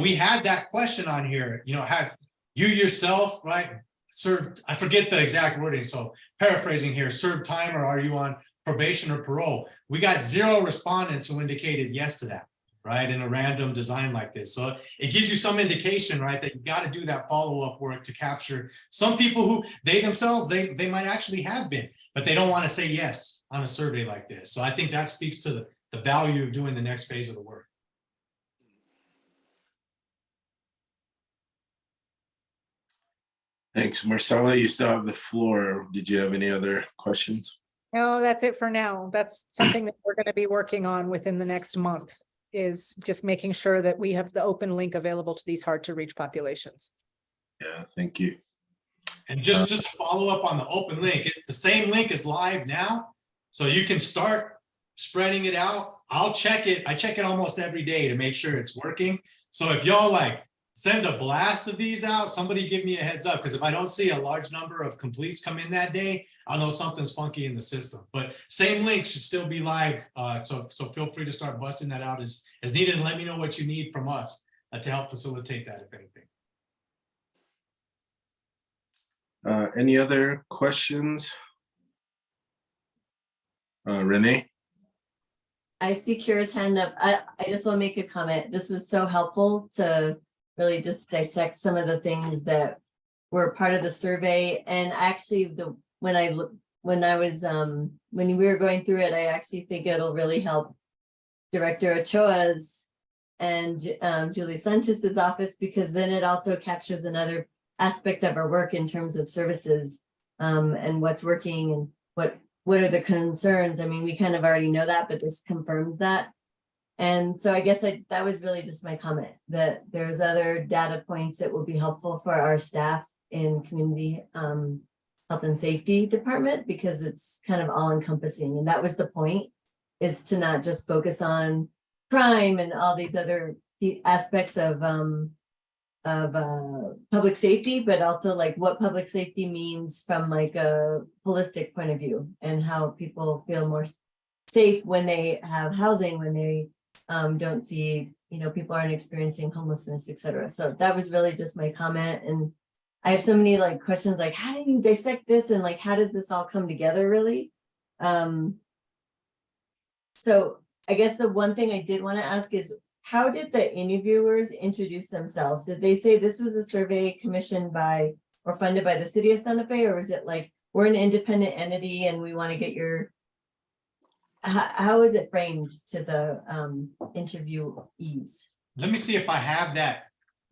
Speaker 6: We had that question on here, have you yourself, right, served, I forget the exact wording, so paraphrasing here, served time, or are you on probation or parole? We got 0 respondents who indicated yes to that, right, in a random design like this. So it gives you some indication, right, that you got to do that follow-up work to capture some people who they themselves, they might actually have been, but they don't want to say yes on a survey like this. So I think that speaks to the value of doing the next phase of the work.
Speaker 1: Thanks. Marcella, you still have the floor. Did you have any other questions?
Speaker 8: No, that's it for now. That's something that we're going to be working on within the next month, is just making sure that we have the open link available to these hard to reach populations.
Speaker 1: Yeah, thank you.
Speaker 6: And just to follow up on the open link, the same link is live now. So you can start spreading it out. I'll check it. I check it almost every day to make sure it's working. So if y'all like send a blast of these out, somebody give me a heads up. Because if I don't see a large number of completes come in that day, I'll know something's funky in the system. But same link should still be live. So feel free to start busting that out as needed, and let me know what you need from us to help facilitate that, if anything.
Speaker 1: Any other questions? Renee?
Speaker 3: I see Kira's hand up. I just want to make a comment. This was so helpful to really just dissect some of the things that were part of the survey. And actually, when we were going through it, I actually think it'll really help Director Ochoa's and Julie Sanchez's office, because then it also captures another aspect of our work in terms of services, and what's working and what are the concerns. I mean, we kind of already know that, but this confirms that. And so I guess that was really just my comment, that there's other data points that will be helpful for our staff in community health and safety department, because it's kind of all encompassing. And that was the point, is to not just focus on crime and all these other aspects of public safety, but also like what public safety means from like a holistic point of view, and how people feel more safe when they have housing, when they don't see, people aren't experiencing homelessness, etc. So that was really just my comment. And I have so many like questions, like how do you dissect this, and like how does this all come together really? So I guess the one thing I did want to ask is, how did the interviewers introduce themselves? Did they say this was a survey commissioned by or funded by the city of Santa Fe, or is it like we're an independent entity and we want to get your? How is it framed to the interviewees?
Speaker 6: Let me see if I have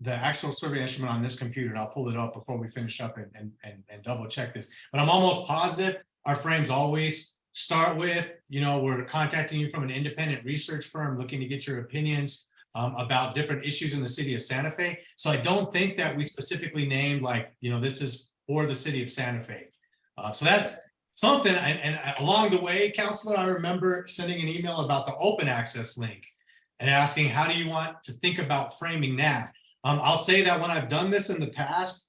Speaker 6: the actual survey instrument on this computer, and I'll pull it up before we finish up and double check this. But I'm almost positive our frames always start with, we're contacting you from an independent research firm looking to get your opinions about different issues in the city of Santa Fe. So I don't think that we specifically named like, this is for the city of Santa Fe. So that's something. And along the way, Counselor, I remember sending an email about the open access link and asking, how do you want to think about framing that? I'll say that when I've done this in the past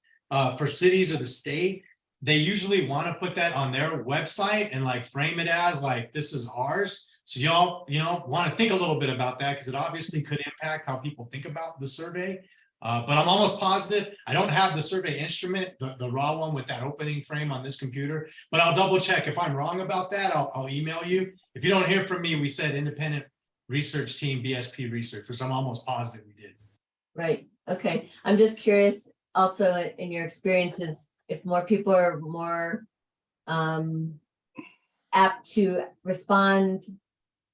Speaker 6: for cities or the state, they usually want to put that on their website and like frame it as like, this is ours. So y'all, want to think a little bit about that, because it obviously could impact how people think about the survey. But I'm almost positive. I don't have the survey instrument, the raw one with that opening frame on this computer, but I'll double check. If I'm wrong about that, I'll email you. If you don't hear from me, we said independent research team, BSP research, which I'm almost positive we did.
Speaker 3: Right. Okay. I'm just curious also in your experiences, if more people are more apt to respond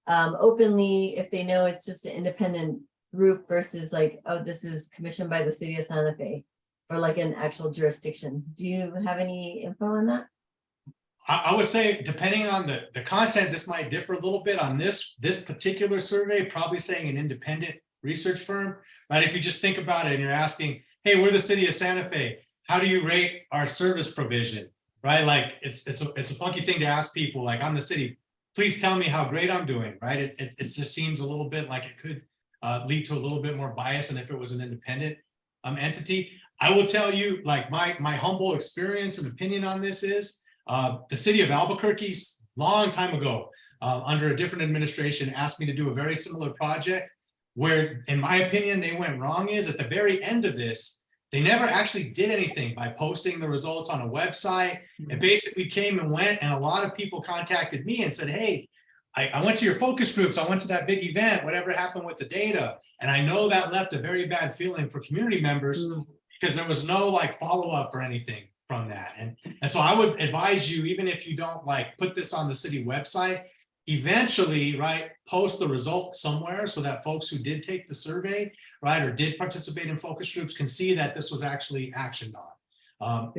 Speaker 3: openly, if they know it's just an independent group versus like, oh, this is commissioned by the city of Santa Fe, or like an actual jurisdiction. Do you have any info on that?
Speaker 6: I would say, depending on the content, this might differ a little bit on this particular survey, probably saying an independent research firm, right? If you just think about it and you're asking, hey, we're the city of Santa Fe, how do you rate our service provision, right? Like it's a funky thing to ask people, like, I'm the city, please tell me how great I'm doing, right? It just seems a little bit like it could lead to a little bit more bias than if it was an independent entity. I will tell you, like my humble experience and opinion on this is the city of Albuquerque, long time ago, under a different administration, asked me to do a very similar project where, in my opinion, they went wrong is at the very end of this, they never actually did anything by posting the results on a website. It basically came and went, and a lot of people contacted me and said, hey, I went to your focus groups, I went to that big event, whatever happened with the data? And I know that left a very bad feeling for community members because there was no like follow-up or anything from that. And so I would advise you, even if you don't like put this on the city website, eventually, right, post the results somewhere so that folks who did take the survey, right, or did participate in focus groups can see that this was actually actioned on.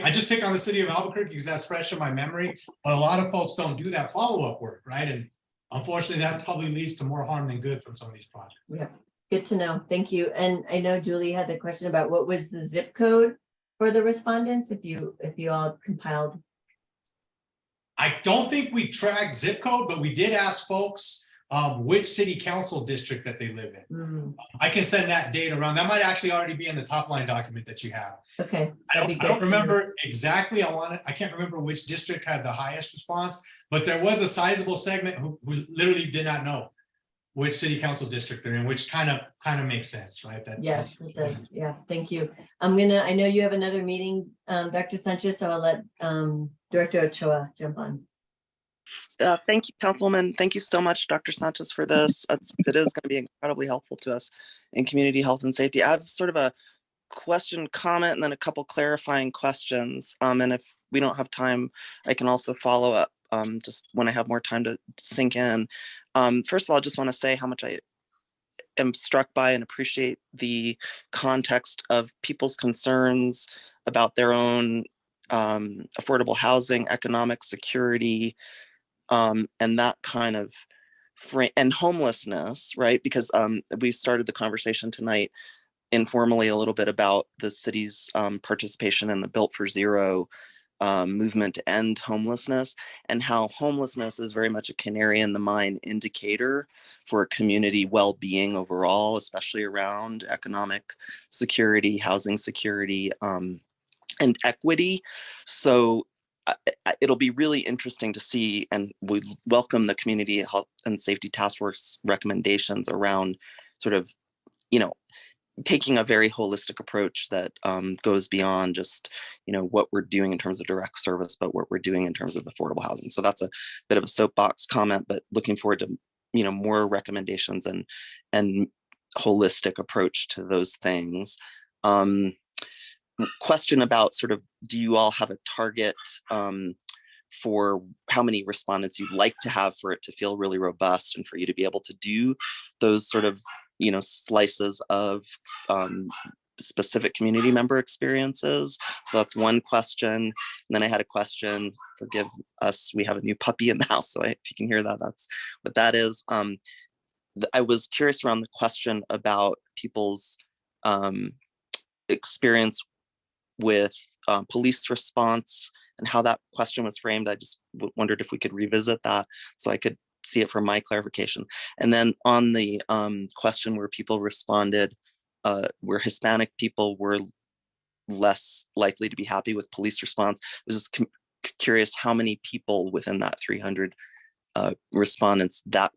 Speaker 6: I just pick on the city of Albuquerque because that's fresh in my memory, but a lot of folks don't do that follow-up work, right? And unfortunately, that probably leads to more harm than good from some of these projects.
Speaker 3: Yeah, good to know. Thank you. And I know Julie had the question about what was the zip code for the respondents, if you all compiled.
Speaker 6: I don't think we tracked zip code, but we did ask folks which city council district that they live in.
Speaker 3: Mm,
Speaker 6: I can send that data around. That might actually already be in the top line document that you have.
Speaker 3: okay.
Speaker 6: I
Speaker 3: that'd be
Speaker 6: don't
Speaker 3: good to know.
Speaker 6: remember exactly. I can't remember which district had the highest response, but there was a sizable segment who literally did not know which city council district they're in, which kind of makes sense, right?
Speaker 3: Yes, it does. Yeah, thank you. I know you have another meeting, Dr. Sanchez, so I'll let Director Ochoa jump on.
Speaker 9: Thank you, Councilwoman. Thank you so much, Dr. Sanchez, for this. It is going to be incredibly helpful to us in community health and safety. I have sort of a question, comment, and then a couple clarifying questions. And if we don't have time, I can also follow up just when I have more time to sink in. First of all, I just want to say how much I am struck by and appreciate the context of people's concerns about their own affordable housing, economic security, and that kind of frame, and homelessness, right? Because we started the conversation tonight informally a little bit about the city's participation in the Built for Zero movement to end homelessness, and how homelessness is very much a canary in the mine indicator for community well-being overall, especially around economic security, housing security, and equity. So it'll be really interesting to see, and we welcome the Community Health and Safety Task Force recommendations around sort of, taking a very holistic approach that goes beyond just, what we're doing in terms of direct service, but what we're doing in terms of affordable housing. So that's a bit of a soapbox comment, but looking forward to, more recommendations and holistic approach to those things. Question about sort of, do you all have a target for how many respondents you'd like to have for it to feel really robust and for you to be able to do those sort of, slices of specific community member experiences? So that's one question. And then I had a question, forgive us, we have a new puppy in the house, so if you can hear that, that's what that is. I was curious around the question about people's experience with police response and how that question was framed. I just wondered if we could revisit that so I could see it for my clarification. And then on the question where people responded, where Hispanic people were less likely to be happy with police response, I was just curious how many people within that 300 respondents that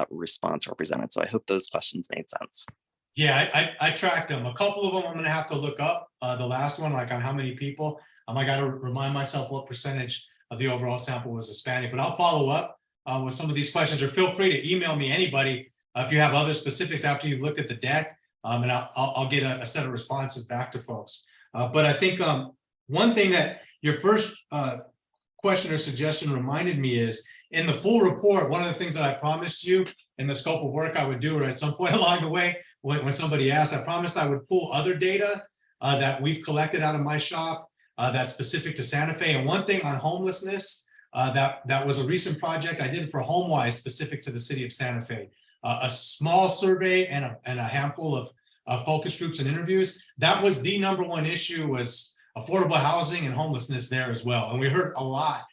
Speaker 9: response represented. So I hope those questions made sense.
Speaker 6: Yeah, I tracked them. A couple of them I'm going to have to look up. The last one, like on how many people. I got to remind myself what percentage of the overall sample was Hispanic, but I'll follow up with some of these questions, or feel free to email me, anybody, if you have other specifics after you've looked at the deck, and I'll get a set of responses back to folks. But I think one thing that your first question or suggestion reminded me is, in the full report, one of the things that I promised you in the scope of work I would do, or at some point along the way, when somebody asked, I promised I would pull other data that we've collected out of my shop that's specific to Santa Fe. And one thing on homelessness, that was a recent project I did for HomeWise specific to the city of Santa Fe. A small survey and a handful of focus groups and interviews. That was the #1 issue, was affordable housing and homelessness there as well. And we heard a lot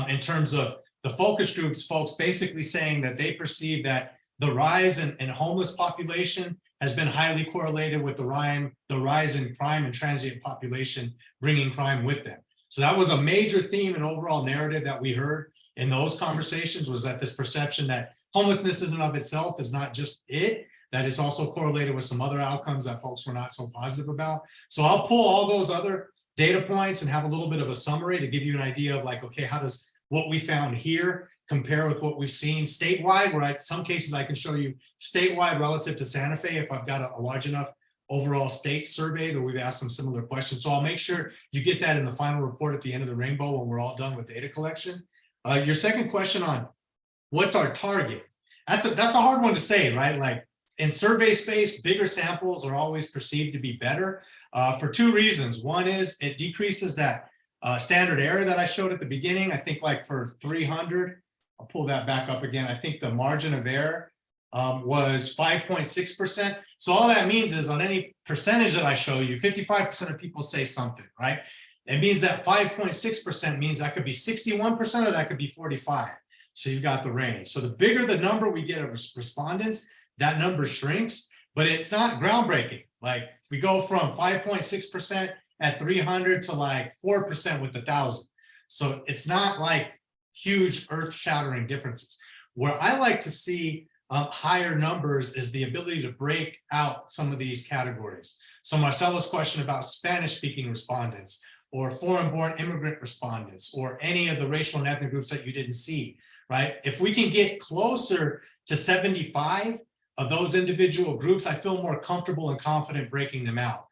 Speaker 6: in terms of the focus groups, folks basically saying that they perceive that the rise in homeless population has been highly correlated with the rise in crime and transient population bringing crime with them. So that was a major theme and overall narrative that we heard in those conversations, was that this perception that homelessness in and of itself is not just it, that is also correlated with some other outcomes that folks were not so positive about. So I'll pull all those other data points and have a little bit of a summary to give you an idea of like, okay, how does what we found here compare with what we've seen statewide, where in some cases I can show you statewide relative to Santa Fe if I've got a large enough overall state survey that we've asked some similar questions. So I'll make sure you get that in the final report at the end of the rainbow when we're all done with data collection. Your second question on what's our target? That's a hard one to say, right? Like in survey space, bigger samples are always perceived to be better for two reasons. One is it decreases that standard error that I showed at the beginning. I think like for 300, I'll pull that back up again. I think the margin of error was 5.6%. So all that means is on any percentage that I show you, 55% of people say something, right? It means that 5.6% means that could be 61% or that could be 45. So you've got the range. So the bigger the number we get of respondents, that number shrinks, but it's not groundbreaking. Like we go from 5.6% at 300 to like 4% with 1,000. So it's not like huge earth-shattering differences. Where I like to see higher numbers is the ability to break out some of these categories. So Marcelo's question about Spanish-speaking respondents or foreign-born immigrant respondents or any of the racial and ethnic groups that you didn't see, right? If we can get closer to 75 of those individual groups, I feel more comfortable and confident breaking them out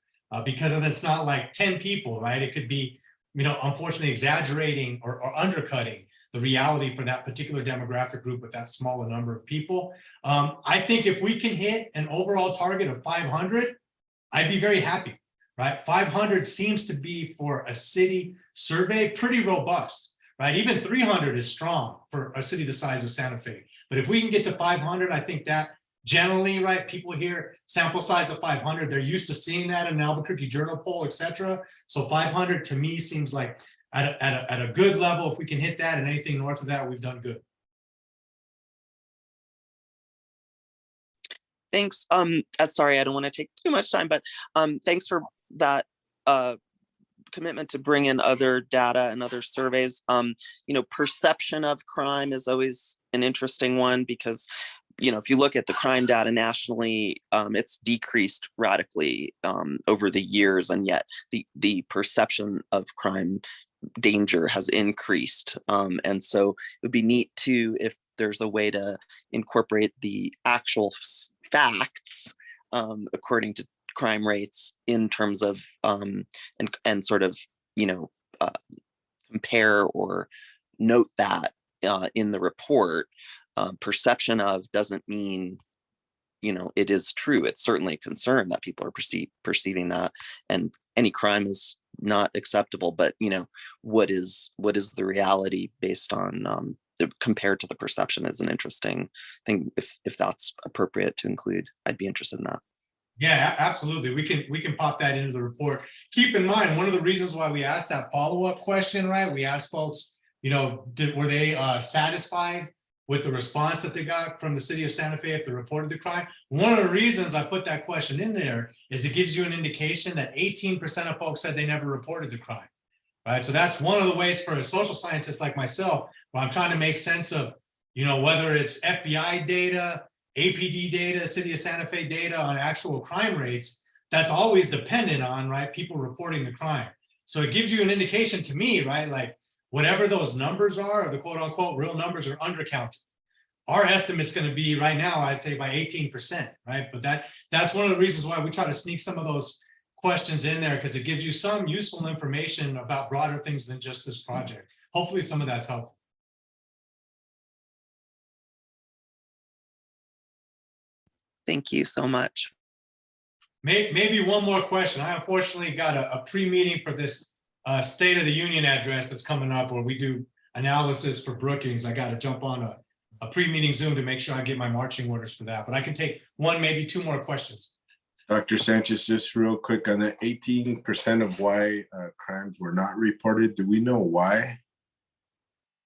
Speaker 6: because then it's not like 10 people, right? It could be, you know, unfortunately exaggerating or undercutting the reality for that particular demographic group with that smaller number of people. I think if we can hit an overall target of 500, I'd be very happy, right? 500 seems to be for a city survey pretty robust, right? Even 300 is strong for a city the size of Santa Fe. But if we can get to 500, I think that generally, right, people hear sample size of 500, they're used to seeing that in an Albuquerque Journal poll, et cetera. So 500 to me seems like at a good level. If we can hit that and anything north of that, we've done good.
Speaker 9: Thanks. Sorry, I don't want to take too much time, but thanks for that commitment to bring in other data and other surveys. You know, perception of crime is always an interesting one because, you know, if you look at the crime data nationally, it's decreased radically over the years, and yet the perception of crime danger has increased. And so it would be neat too if there's a way to incorporate the actual facts according to crime rates in terms of and sort of, you know, compare or note that in the report. Perception of doesn't mean, you know, it is true. It's certainly a concern that people are perceiving that, and any crime is not acceptable. But, you know, what is the reality based on compared to the perception is an interesting thing. If that's appropriate to include, I'd be interested in that.
Speaker 6: Yeah, absolutely. We can pop that into the report. Keep in mind, one of the reasons why we asked that follow-up question, right? We asked folks, you know, were they satisfied with the response that they got from the city of Santa Fe if they reported the crime? One of the reasons I put that question in there is it gives you an indication that 18% of folks said they never reported the crime, right? So that's one of the ways for a social scientist like myself, where I'm trying to make sense of, you know, whether it's FBI data, APD data, city of Santa Fe data on actual crime rates, that's always dependent on, right, people reporting the crime. So it gives you an indication to me, right, like, whatever those numbers are, the quote unquote real numbers, are undercounted. Our estimate's going to be right now, I'd say by 18%, right? But that's one of the reasons why we try to sneak some of those questions in there, because it gives you some useful information about broader things than just this project. Hopefully some of that's helpful.
Speaker 9: Thank you so much.
Speaker 6: Maybe one more question. I unfortunately got a pre-meeting for this State of the Union address that's coming up, where we do analysis for Brookings. I got to jump on a pre-meeting Zoom to make sure I get my marching orders for that. But I can take one, maybe two more questions.
Speaker 1: Dr. Sanchez, just real quick on the 18% of why crimes were not reported. Do we know why?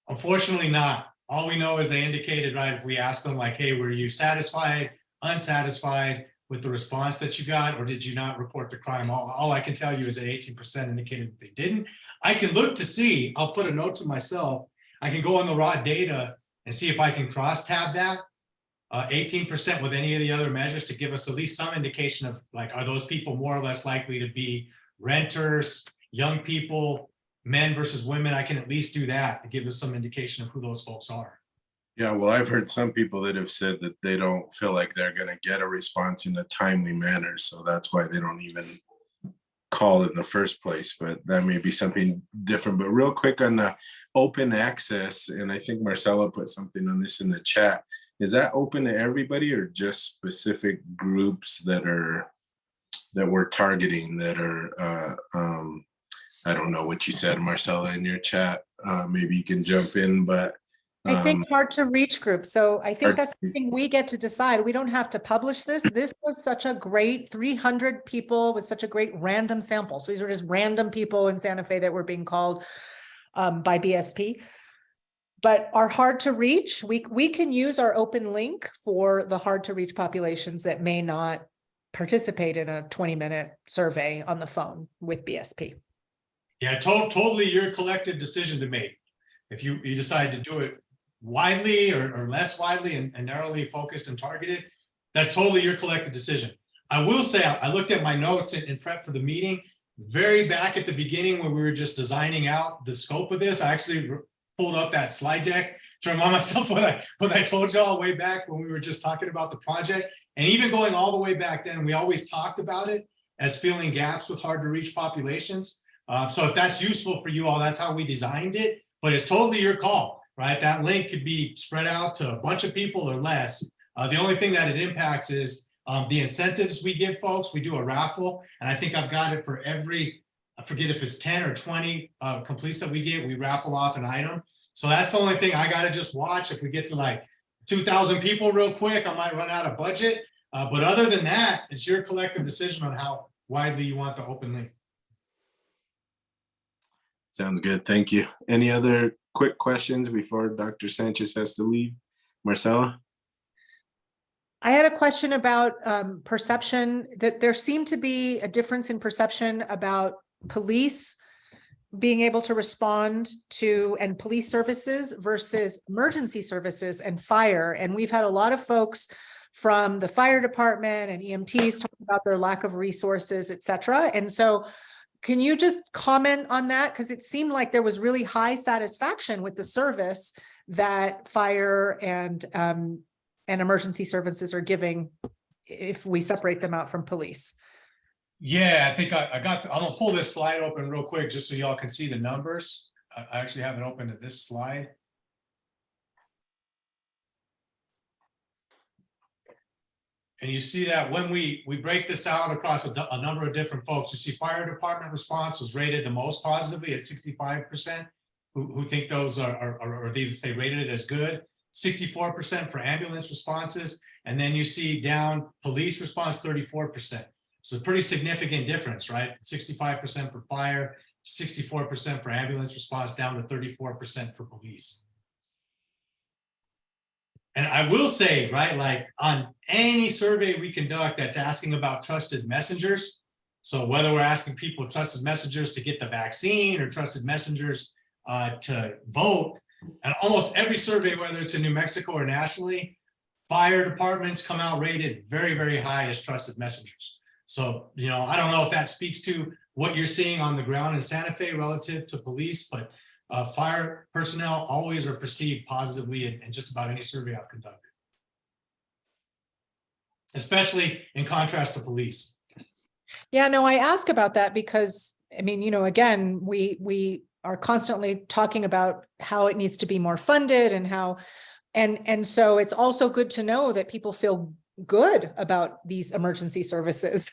Speaker 6: Unfortunately not. All we know is they indicated, right, if we asked them like, hey, were you satisfied, unsatisfied with the response that you got, or did you not report the crime? All I can tell you is that 18% indicated that they didn't. I can look to see, I'll put a note to myself, I can go on the raw data and see if I can cross-tab that 18% with any of the other measures to give us at least some indication of, like, are those people more or less likely to be renters, young people, men versus women? I can at least do that to give us some indication of who those folks are.
Speaker 1: Yeah, well, I've heard some people that have said that they don't feel like they're going to get a response in a timely manner. So that's why they don't even call in the first place. But that may be something different. But real quick on the open access, and I think Marcella put something on this in the chat. Is that open to everybody or just specific groups that we're targeting that are, I don't know what you said, Marcella, in your chat. Maybe you can jump in, but
Speaker 8: I think hard to reach group. So I think that's something we get to decide. We don't have to publish this. This was such a great 300 people was such a great random sample. So these were just random people in Santa Fe that were being called by BSP. But are hard to reach. We can use our open link for the hard to reach populations that may not participate in a 20-minute survey on the phone with BSP.
Speaker 6: Yeah, totally your collective decision to make. If you decide to do it widely or less widely and narrowly focused and targeted, that's totally your collective decision. I will say, I looked at my notes in prep for the meeting, very back at the beginning when we were just designing out the scope of this. I actually pulled up that slide deck to remind myself what I told y'all way back when we were just talking about the project. And even going all the way back then, we always talked about it as filling gaps with hard to reach populations. So if that's useful for you all, that's how we designed it, but it's totally your call, right? That link could be spread out to a bunch of people or less. The only thing that it impacts is the incentives we give folks. We do a raffle, and I think I've got it for every, I forget if it's 10 or 20 completes that we get, we raffle off an item. So that's the only thing I got to just watch. If we get to like 2,000 people real quick, I might run out of budget. But other than that, it's your collective decision on how widely you want the open link.
Speaker 1: Sounds good. Thank you. Any other quick questions before Dr. Sanchez has to leave? Marcella?
Speaker 8: I had a question about perception, that there seemed to be a difference in perception about police being able to respond to and police services versus emergency services and fire. And we've had a lot of folks from the fire department and EMTs talk about their lack of resources, et cetera. And so can you just comment on that? Because it seemed like there was really high satisfaction with the service that fire and emergency services are giving if we separate them out from police.
Speaker 6: Yeah, I think I'm gonna pull this slide open real quick just so y'all can see the numbers. I actually have it open to this slide. And you see that when we break this out across a number of different folks, you see fire department response was rated the most positively at 65%, who think those are or they say rated it as good, 64% for ambulance responses, and then you see down police response 34%. So a pretty significant difference, right? 65% for fire, 64% for ambulance response, down to 34% for police. And I will say, right, like on any survey we conduct that's asking about trusted messengers, so whether we're asking people trusted messengers to get the vaccine or trusted messengers to vote, and almost every survey, whether it's in New Mexico or nationally, fire departments come out rated very, very high as trusted messengers. So, you know, I don't know if that speaks to what you're seeing on the ground in Santa Fe relative to police, but fire personnel always are perceived positively in just about any survey I've conducted, especially in contrast to police.
Speaker 8: Yeah, no, I ask about that because, I mean, you know, again, we are constantly talking about how it needs to be more funded and how, and so it's also good to know that people feel good about these emergency services.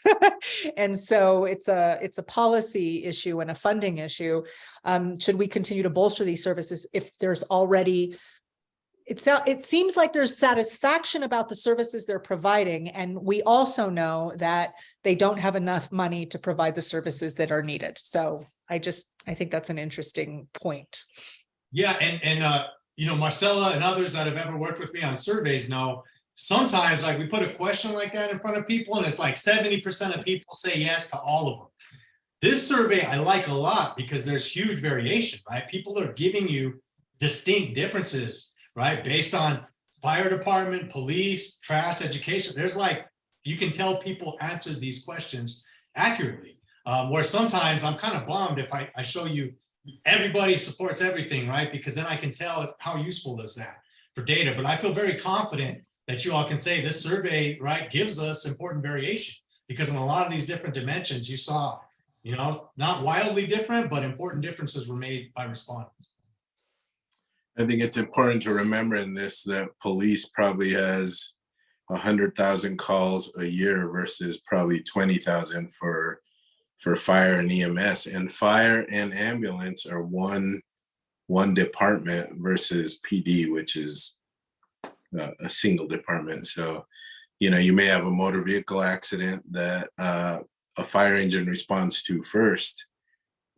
Speaker 8: And so it's a policy issue and a funding issue. Should we continue to bolster these services if there's already, it seems like there's satisfaction about the services they're providing. And we also know that they don't have enough money to provide the services that are needed. So I think that's an interesting point.
Speaker 6: Yeah, and you know, Marcella and others that have ever worked with me on surveys know sometimes, like, we put a question like that in front of people and it's like 70% of people say yes to all of them. This survey I like a lot because there's huge variation, right? People are giving you distinct differences, right? Based on fire department, police, trash, education. There's like, you can tell people answered these questions accurately. Where sometimes I'm kind of bummed if I show you everybody supports everything, right? Because then I can tell how useful is that for data. But I feel very confident that you all can say this survey, right, gives us important variation, because in a lot of these different dimensions, you saw, you know, not wildly different, but important differences were made by respondents.
Speaker 1: I think it's important to remember in this that police probably has 100,000 calls a year versus probably 20,000 for fire and EMS. And fire and ambulance are one department versus PD, which is a single department. So, you know, you may have a motor vehicle accident that a fire engine responds to first,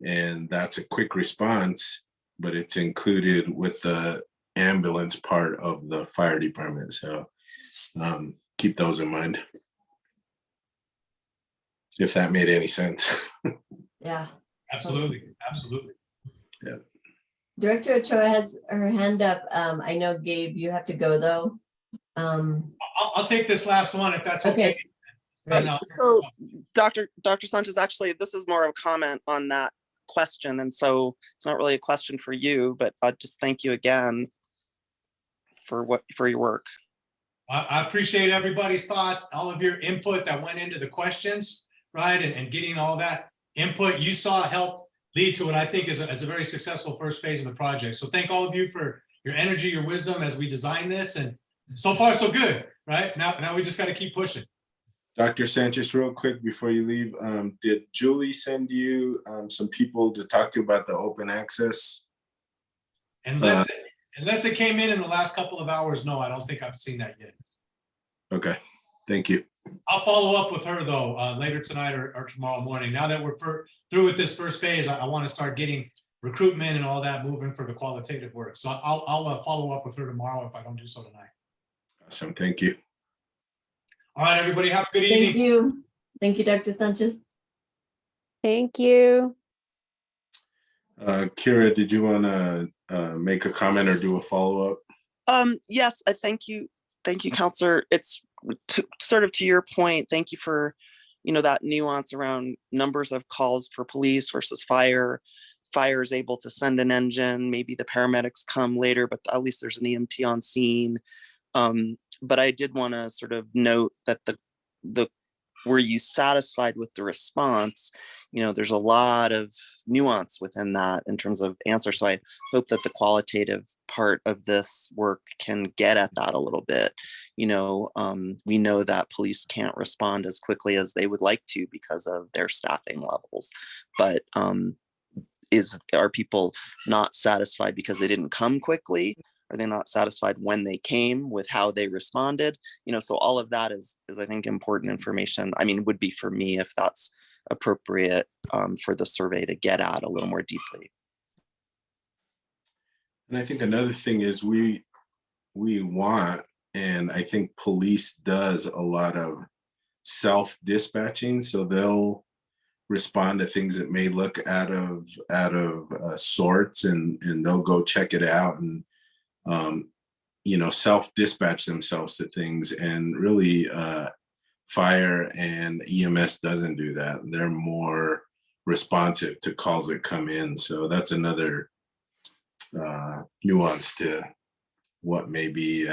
Speaker 1: and that's a quick response, but it's included with the ambulance part of the fire department. So keep those in mind. If that made any sense.
Speaker 3: Yeah.
Speaker 6: Absolutely, absolutely.
Speaker 3: Director Ochoa has her hand up. I know, Gabe, you have to go though.
Speaker 6: I'll take this last one if that's okay.
Speaker 3: Okay.
Speaker 6: Then I'll-
Speaker 9: So Dr. Sanchez, actually, this is more of a comment on that question. And so it's not really a question for you, but just thank you again for your work.
Speaker 6: I appreciate everybody's thoughts, all of your input that went into the questions, right? And getting all that input you saw help lead to what I think is a very successful first phase of the project. So thank all of you for your energy, your wisdom as we design this. And so far, so good, right? Now we just got to keep pushing.
Speaker 1: Dr. Sanchez, real quick before you leave, did Julie send you some people to talk to about the open access?
Speaker 6: Unless it came in the last couple of hours, no, I don't think I've seen that yet.
Speaker 1: Okay, thank you.
Speaker 6: I'll follow up with her though, later tonight or tomorrow morning. Now that we're through with this first phase, I want to start getting recruitment and all that moving for the qualitative work. So I'll follow up with her tomorrow if I don't do so tonight.
Speaker 1: Awesome, thank you.
Speaker 6: All right, everybody, have a good
Speaker 3: Thank
Speaker 6: evening.
Speaker 3: you. Thank you, Dr. Sanchez.
Speaker 2: Thank you.
Speaker 1: Kira, did you want to make a comment or do a follow-up?
Speaker 9: Yes, I thank you, Counselor. It's sort of to your point. Thank you for, that nuance around numbers of calls for police versus fire. Fire is able to send an engine. Maybe the paramedics come later, but at least there's an EMT on scene. But I did want to sort of note that were you satisfied with the response? There's a lot of nuance within that in terms of answer. So I hope that the qualitative part of this work can get at that a little bit. We know that police can't respond as quickly as they would like to because of their staffing levels, but are people not satisfied because they didn't come quickly? Are they not satisfied when they came with how they responded? So all of that is I think important information. I mean, would be for me if that's appropriate for the survey to get at a little more deeply.
Speaker 1: And I think another thing is we want, and I think police does a lot of self-dispatching, so they'll respond to things that may look out of sorts, and they'll go check it out and self-dispatch themselves to things. And really fire and EMS doesn't do that. They're more responsive to calls that come in. So that's another nuance to what may be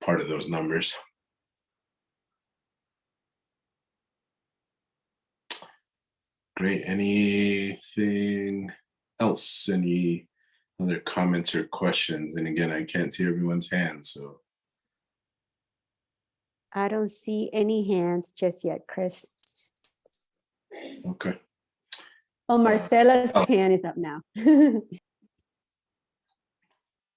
Speaker 1: part of those numbers. Great. Anything else? Any other comments or questions? And again, I can't see everyone's hands, so.
Speaker 2: I don't see any hands just yet, Chris.
Speaker 1: Okay.
Speaker 2: Oh, Marcela's hand is up now.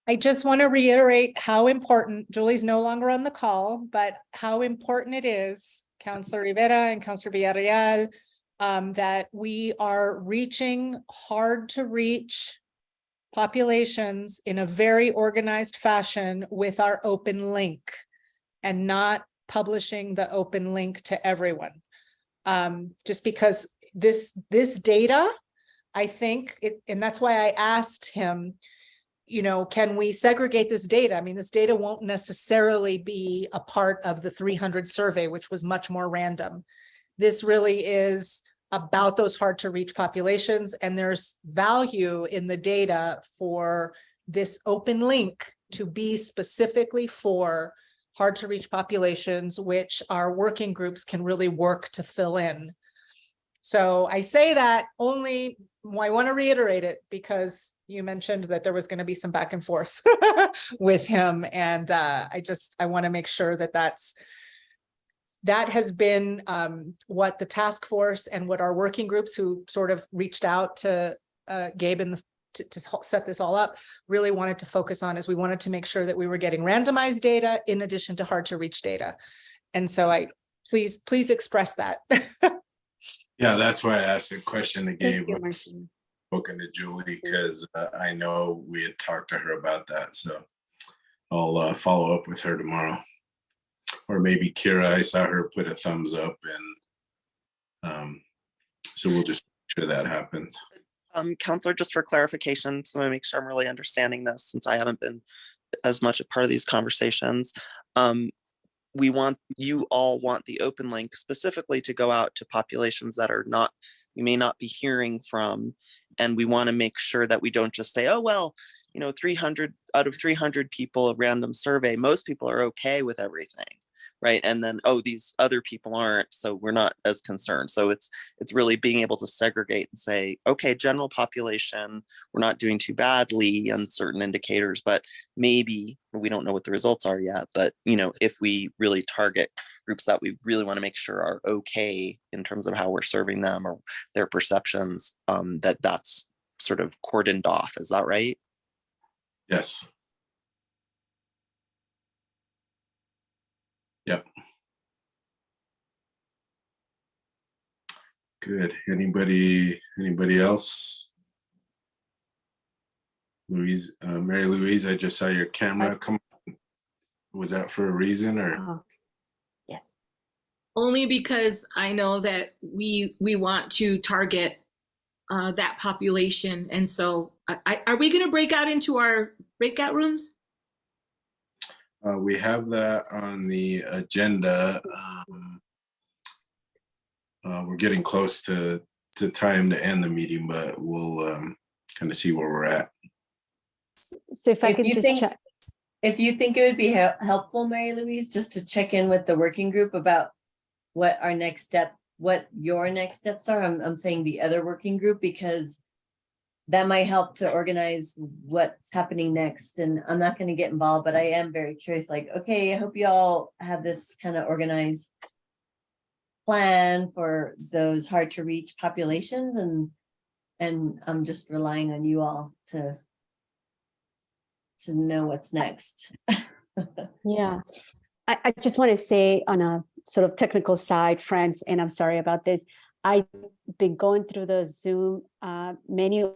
Speaker 8: I just want to reiterate how important, Julie's no longer on the call, but how important it is, Councilor Rivera and Councilor Villarreal, that we are reaching hard to reach populations in a very organized fashion with our open link and not publishing the open link to everyone. Just because this data, I think, and that's why I asked him, can we segregate this data? I mean, this data won't necessarily be a part of the 300 survey, which was much more random. This really is about those hard to reach populations, and there's value in the data for this open link to be specifically for hard to reach populations, which our working groups can really work to fill in. So I say that only, I want to reiterate it because, you mentioned that there was going to be some back and forth with him. And I want to make sure that that has been what the task force and what our working groups who sort of reached out to Gabe and to set this all up really wanted to focus on, is we wanted to make sure that we were getting randomized data in addition to hard to reach data. And so please express that.
Speaker 1: Yeah, that's why I asked the question to Gabe.
Speaker 2: Thank you,
Speaker 1: I've
Speaker 2: Martina.
Speaker 1: spoken to Julie because I know we had talked to her about that. So I'll follow up with her tomorrow. Or maybe Kira, I saw her put a thumbs up, and so we'll just make sure that happens.
Speaker 9: Counselor, just for clarification, so I make sure I'm really understanding this since I haven't been as much a part of these conversations. You all want the open link specifically to go out to populations that are not, you may not be hearing from. And we want to make sure that we don't just say, oh, well, 300 out of 300 people, a random survey, most people are okay with everything, right? And then, oh, these other people aren't, so we're not as concerned. So it's really being able to segregate and say, okay, general population, we're not doing too badly on certain indicators, but maybe we don't know what the results are yet. But if we really target groups that we really want to make sure are okay in terms of how we're serving them or their perceptions, that's sort of cordoned off. Is that right?
Speaker 1: Yes. Yep. Good. Anybody else? Louise, Mary Louise, I just saw your camera come on. Was that for a reason or?
Speaker 2: Yes.
Speaker 10: Only because I know that we want to target that population. And so are we going to break out into our breakout rooms?
Speaker 1: We have that on the agenda. We're getting close to time to end the meeting, but we'll kind of see where we're at.
Speaker 2: So if I could just check.
Speaker 3: If you think it would be helpful, Mary Louise, just to check in with the working group about what your next steps are. I'm saying the other working group, because that might help to organize what's happening next. And I'm not going to get involved, but I am very curious, like, okay, I hope you all have this kind of organized plan for those hard to reach populations. And I'm just relying on you all to know what's next.
Speaker 2: Yeah, I just want to say on a sort of technical side, friends, and I'm sorry about this. I've been going through the Zoom menu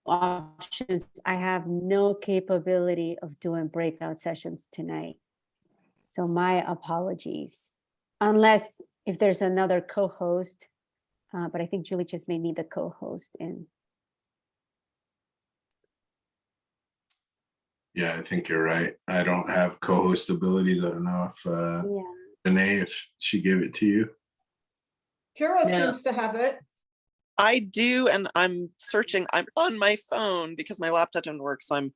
Speaker 2: options. I have no capability of doing breakout sessions tonight. So my apologies, unless if there's another co-host, but I think Julie just made me the co-host. And
Speaker 1: Yeah, I think you're right. I don't have co-host abilities. I don't know if Renee, if she gave it to you.
Speaker 8: Kira
Speaker 3: No.
Speaker 8: seems to have it.
Speaker 9: I do, and I'm searching. I'm on my phone because my laptop didn't work, so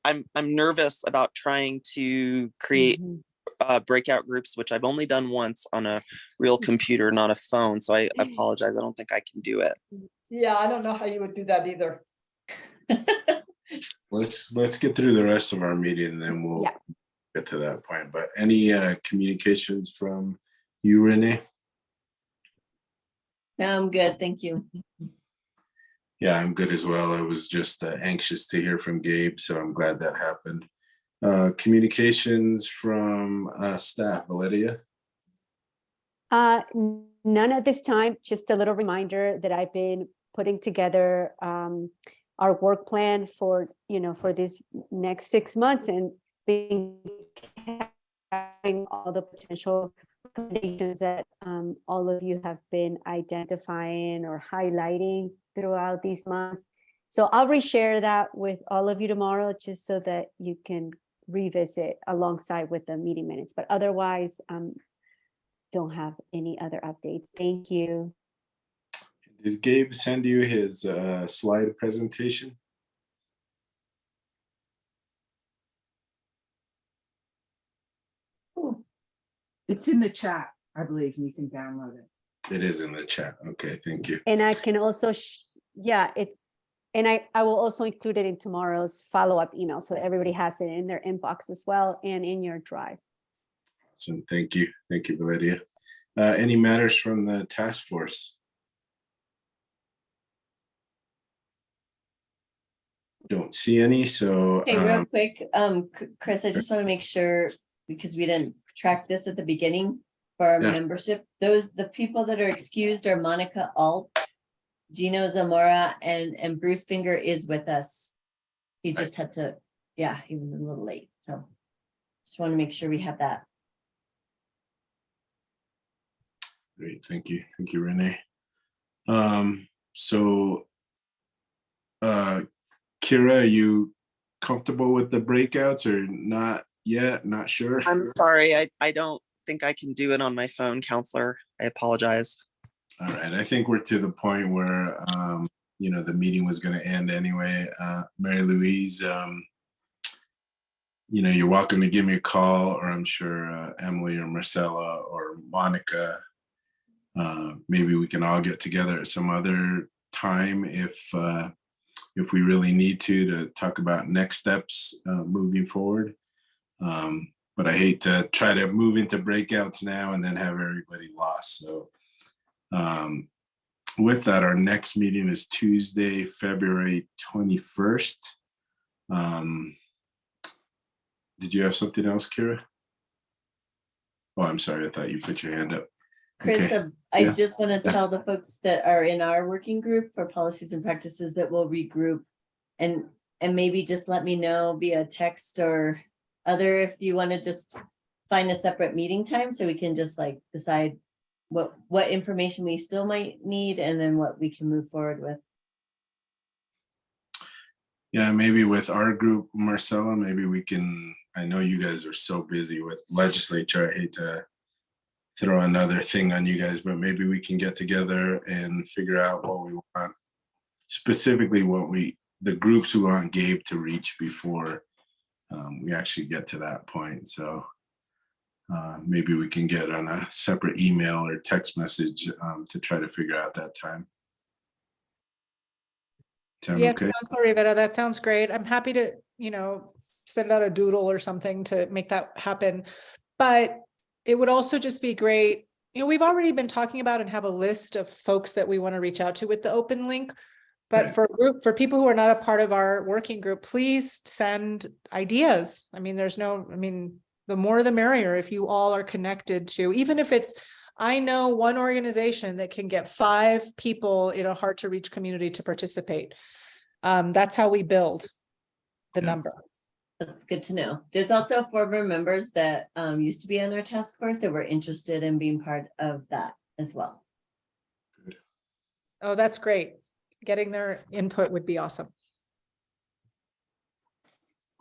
Speaker 9: I'm nervous about trying to create breakout groups, which I've only done once on a real computer, not a phone. So I apologize. I don't think I can do it.
Speaker 8: Yeah, I don't know how you would do that either.
Speaker 1: Let's get through the rest of our meeting, and then we'll get to that point. But any communications from you, Renee?
Speaker 3: No, I'm good. Thank you.
Speaker 1: Yeah, I'm good as well. I was just anxious to hear from Gabe, so I'm glad that happened. Communications from staff, Valeria?
Speaker 2: None at this time, just a little reminder that I've been putting together our work plan for, for these next 6 months, and being having all the potential recommendations that all of you have been identifying or highlighting throughout these months. So I'll reshare that with all of you tomorrow, just so that you can revisit alongside with the meeting minutes. But otherwise, don't have any other updates. Thank you.
Speaker 1: Did Gabe send you his slide presentation?
Speaker 5: It's in the chat, I believe, and you can download it.
Speaker 1: It is in the chat. Okay, thank you.
Speaker 2: And I can also, And I will also include it in tomorrow's follow-up email, so everybody has it in their inbox as well and in your drive.
Speaker 1: Awesome. Thank you. Thank you, Valeria. Any matters from the task force? Don't see any, so.
Speaker 3: Hey, real quick, Chris, I just want to make sure, because we didn't track this at the beginning for our
Speaker 1: Yeah.
Speaker 3: membership, the people that are excused are Monica Alt, Gino Zamora, and Bruce Finger is with us. He just had to, yeah, he was a little late, so just want to make sure we have that.
Speaker 1: Great, thank you. Thank you, Renee. So, Kira, are you comfortable with the breakouts or not yet? Not sure?
Speaker 9: I'm sorry, I don't think I can do it on my phone, counselor. I apologize.
Speaker 1: All right, I think we're to the point where, the meeting was going to end anyway. Mary Louise, you're welcome to give me a call, or I'm sure Emily or Marcella or Monica, maybe we can all get together at some other time if we really need to talk about next steps moving forward. But I hate to try to move into breakouts now and then have everybody lost. So with that, our next meeting is Tuesday, February 21st. Did you have something else, Kira? Oh, I'm sorry. I thought you put your hand up.
Speaker 3: Chris,
Speaker 1: Okay.
Speaker 3: I
Speaker 1: Yeah.
Speaker 3: just want to tell the folks that are in our working group for policies and practices that we'll regroup and maybe just let me know via text or other if you want to just find a separate meeting time so we can just like decide what information we still might need and then what we can move forward with.
Speaker 1: Yeah, maybe with our group, Marcella, maybe we can, I know you guys are so busy with legislature. I hate to throw another thing on you guys, but maybe we can get together and figure out what we want, specifically the groups we want Gabe to reach before we actually get to that point. So maybe we can get on a separate email or text message to try to figure out that time. Sound
Speaker 8: Yeah,
Speaker 1: okay?
Speaker 8: Counselor Rivera, that sounds great. I'm happy to, send out a doodle or something to make that happen. But it would also just be great. We've already been talking about and have a list of folks that we want to reach out to with the open link. But
Speaker 1: Right.
Speaker 8: for people who are not a part of our working group, please send ideas. The more the merrier if you all are connected to, even if it's, I know one organization that can get 5 people in a hard to reach community to participate. That's how we build the
Speaker 1: Yeah.
Speaker 8: number.
Speaker 3: That's good to know. There's also former members that used to be on our task force that were interested in being part of that as well.
Speaker 8: Oh, that's great. Getting their input would be awesome.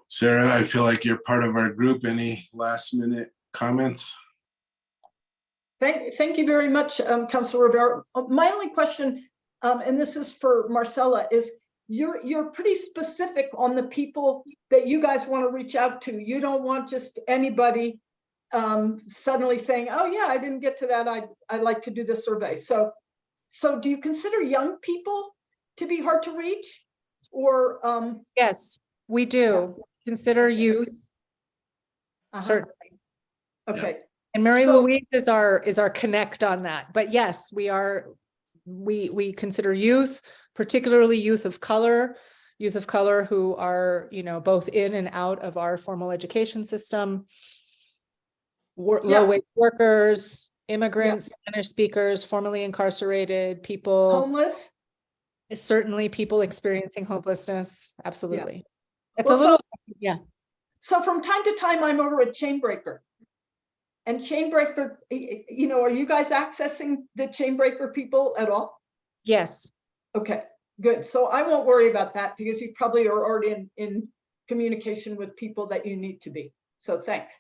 Speaker 1: Sarah, I feel like you're part of our group. Any last minute comments?
Speaker 11: Thank you very much, Councilor Rivera. My only question, and this is for Marcella, is you're pretty specific on the people that you guys want to reach out to. You don't want just anybody suddenly saying, "Oh yeah, I didn't get to that. I'd like to do this survey." So do you consider young people to be hard to reach, or?
Speaker 8: Yes, we do. Consider youth. Certainly.
Speaker 11: Okay.
Speaker 8: And Mary
Speaker 11: So-
Speaker 8: Louise is our connect on that. But yes, we consider youth, particularly youth of color who are, both in and out of our formal education system, low-wage workers, immigrants, Spanish speakers, formerly incarcerated people,
Speaker 11: Homeless?
Speaker 8: certainly people experiencing hopelessness. Absolutely. It's
Speaker 11: Well,
Speaker 8: a little,
Speaker 11: So from time to time, I'm over at Chainbreaker. And Chainbreaker, are you guys accessing the Chainbreaker people at all?
Speaker 8: yes.
Speaker 11: Okay, good. So I won't worry about that because you probably are already in communication with people that you need to be. So thanks.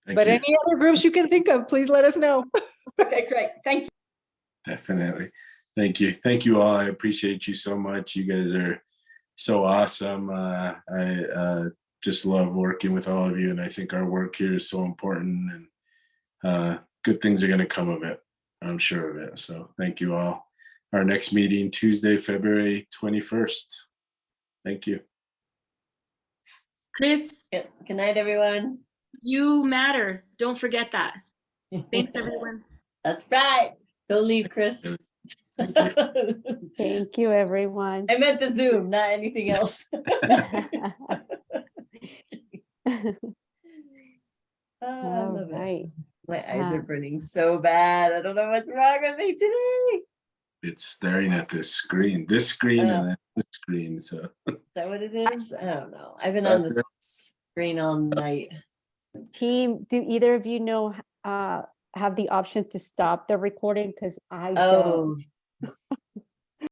Speaker 1: Thank
Speaker 8: But
Speaker 1: you.
Speaker 8: any other groups you can think of, please let us know.
Speaker 11: Okay, great. Thank you.
Speaker 1: Definitely. Thank you. Thank you all. I appreciate you so much. You guys are so awesome. I just love working with all of you. And I think our work here is so important and good things are going to come of it. I'm sure of it. So thank you all. our next meeting Tuesday, February 21st. Thank you.
Speaker 10: Chris,
Speaker 3: Good night, everyone.
Speaker 10: you matter. Don't forget that. Thanks, everyone.
Speaker 3: That's right. Don't leave, Chris.
Speaker 2: Thank you, everyone.
Speaker 3: I meant the Zoom, not anything else. I
Speaker 2: All
Speaker 3: love it.
Speaker 2: right.
Speaker 3: My eyes are burning so bad. I don't know what's wrong with me today.
Speaker 1: It's staring at this screen, and then this screen. So
Speaker 3: Is that what it is? I don't know. I've been on
Speaker 1: That's
Speaker 3: this screen all night.
Speaker 2: Team, do either of you know, have the option to stop the recording? Because I
Speaker 3: Oh,
Speaker 2: don't.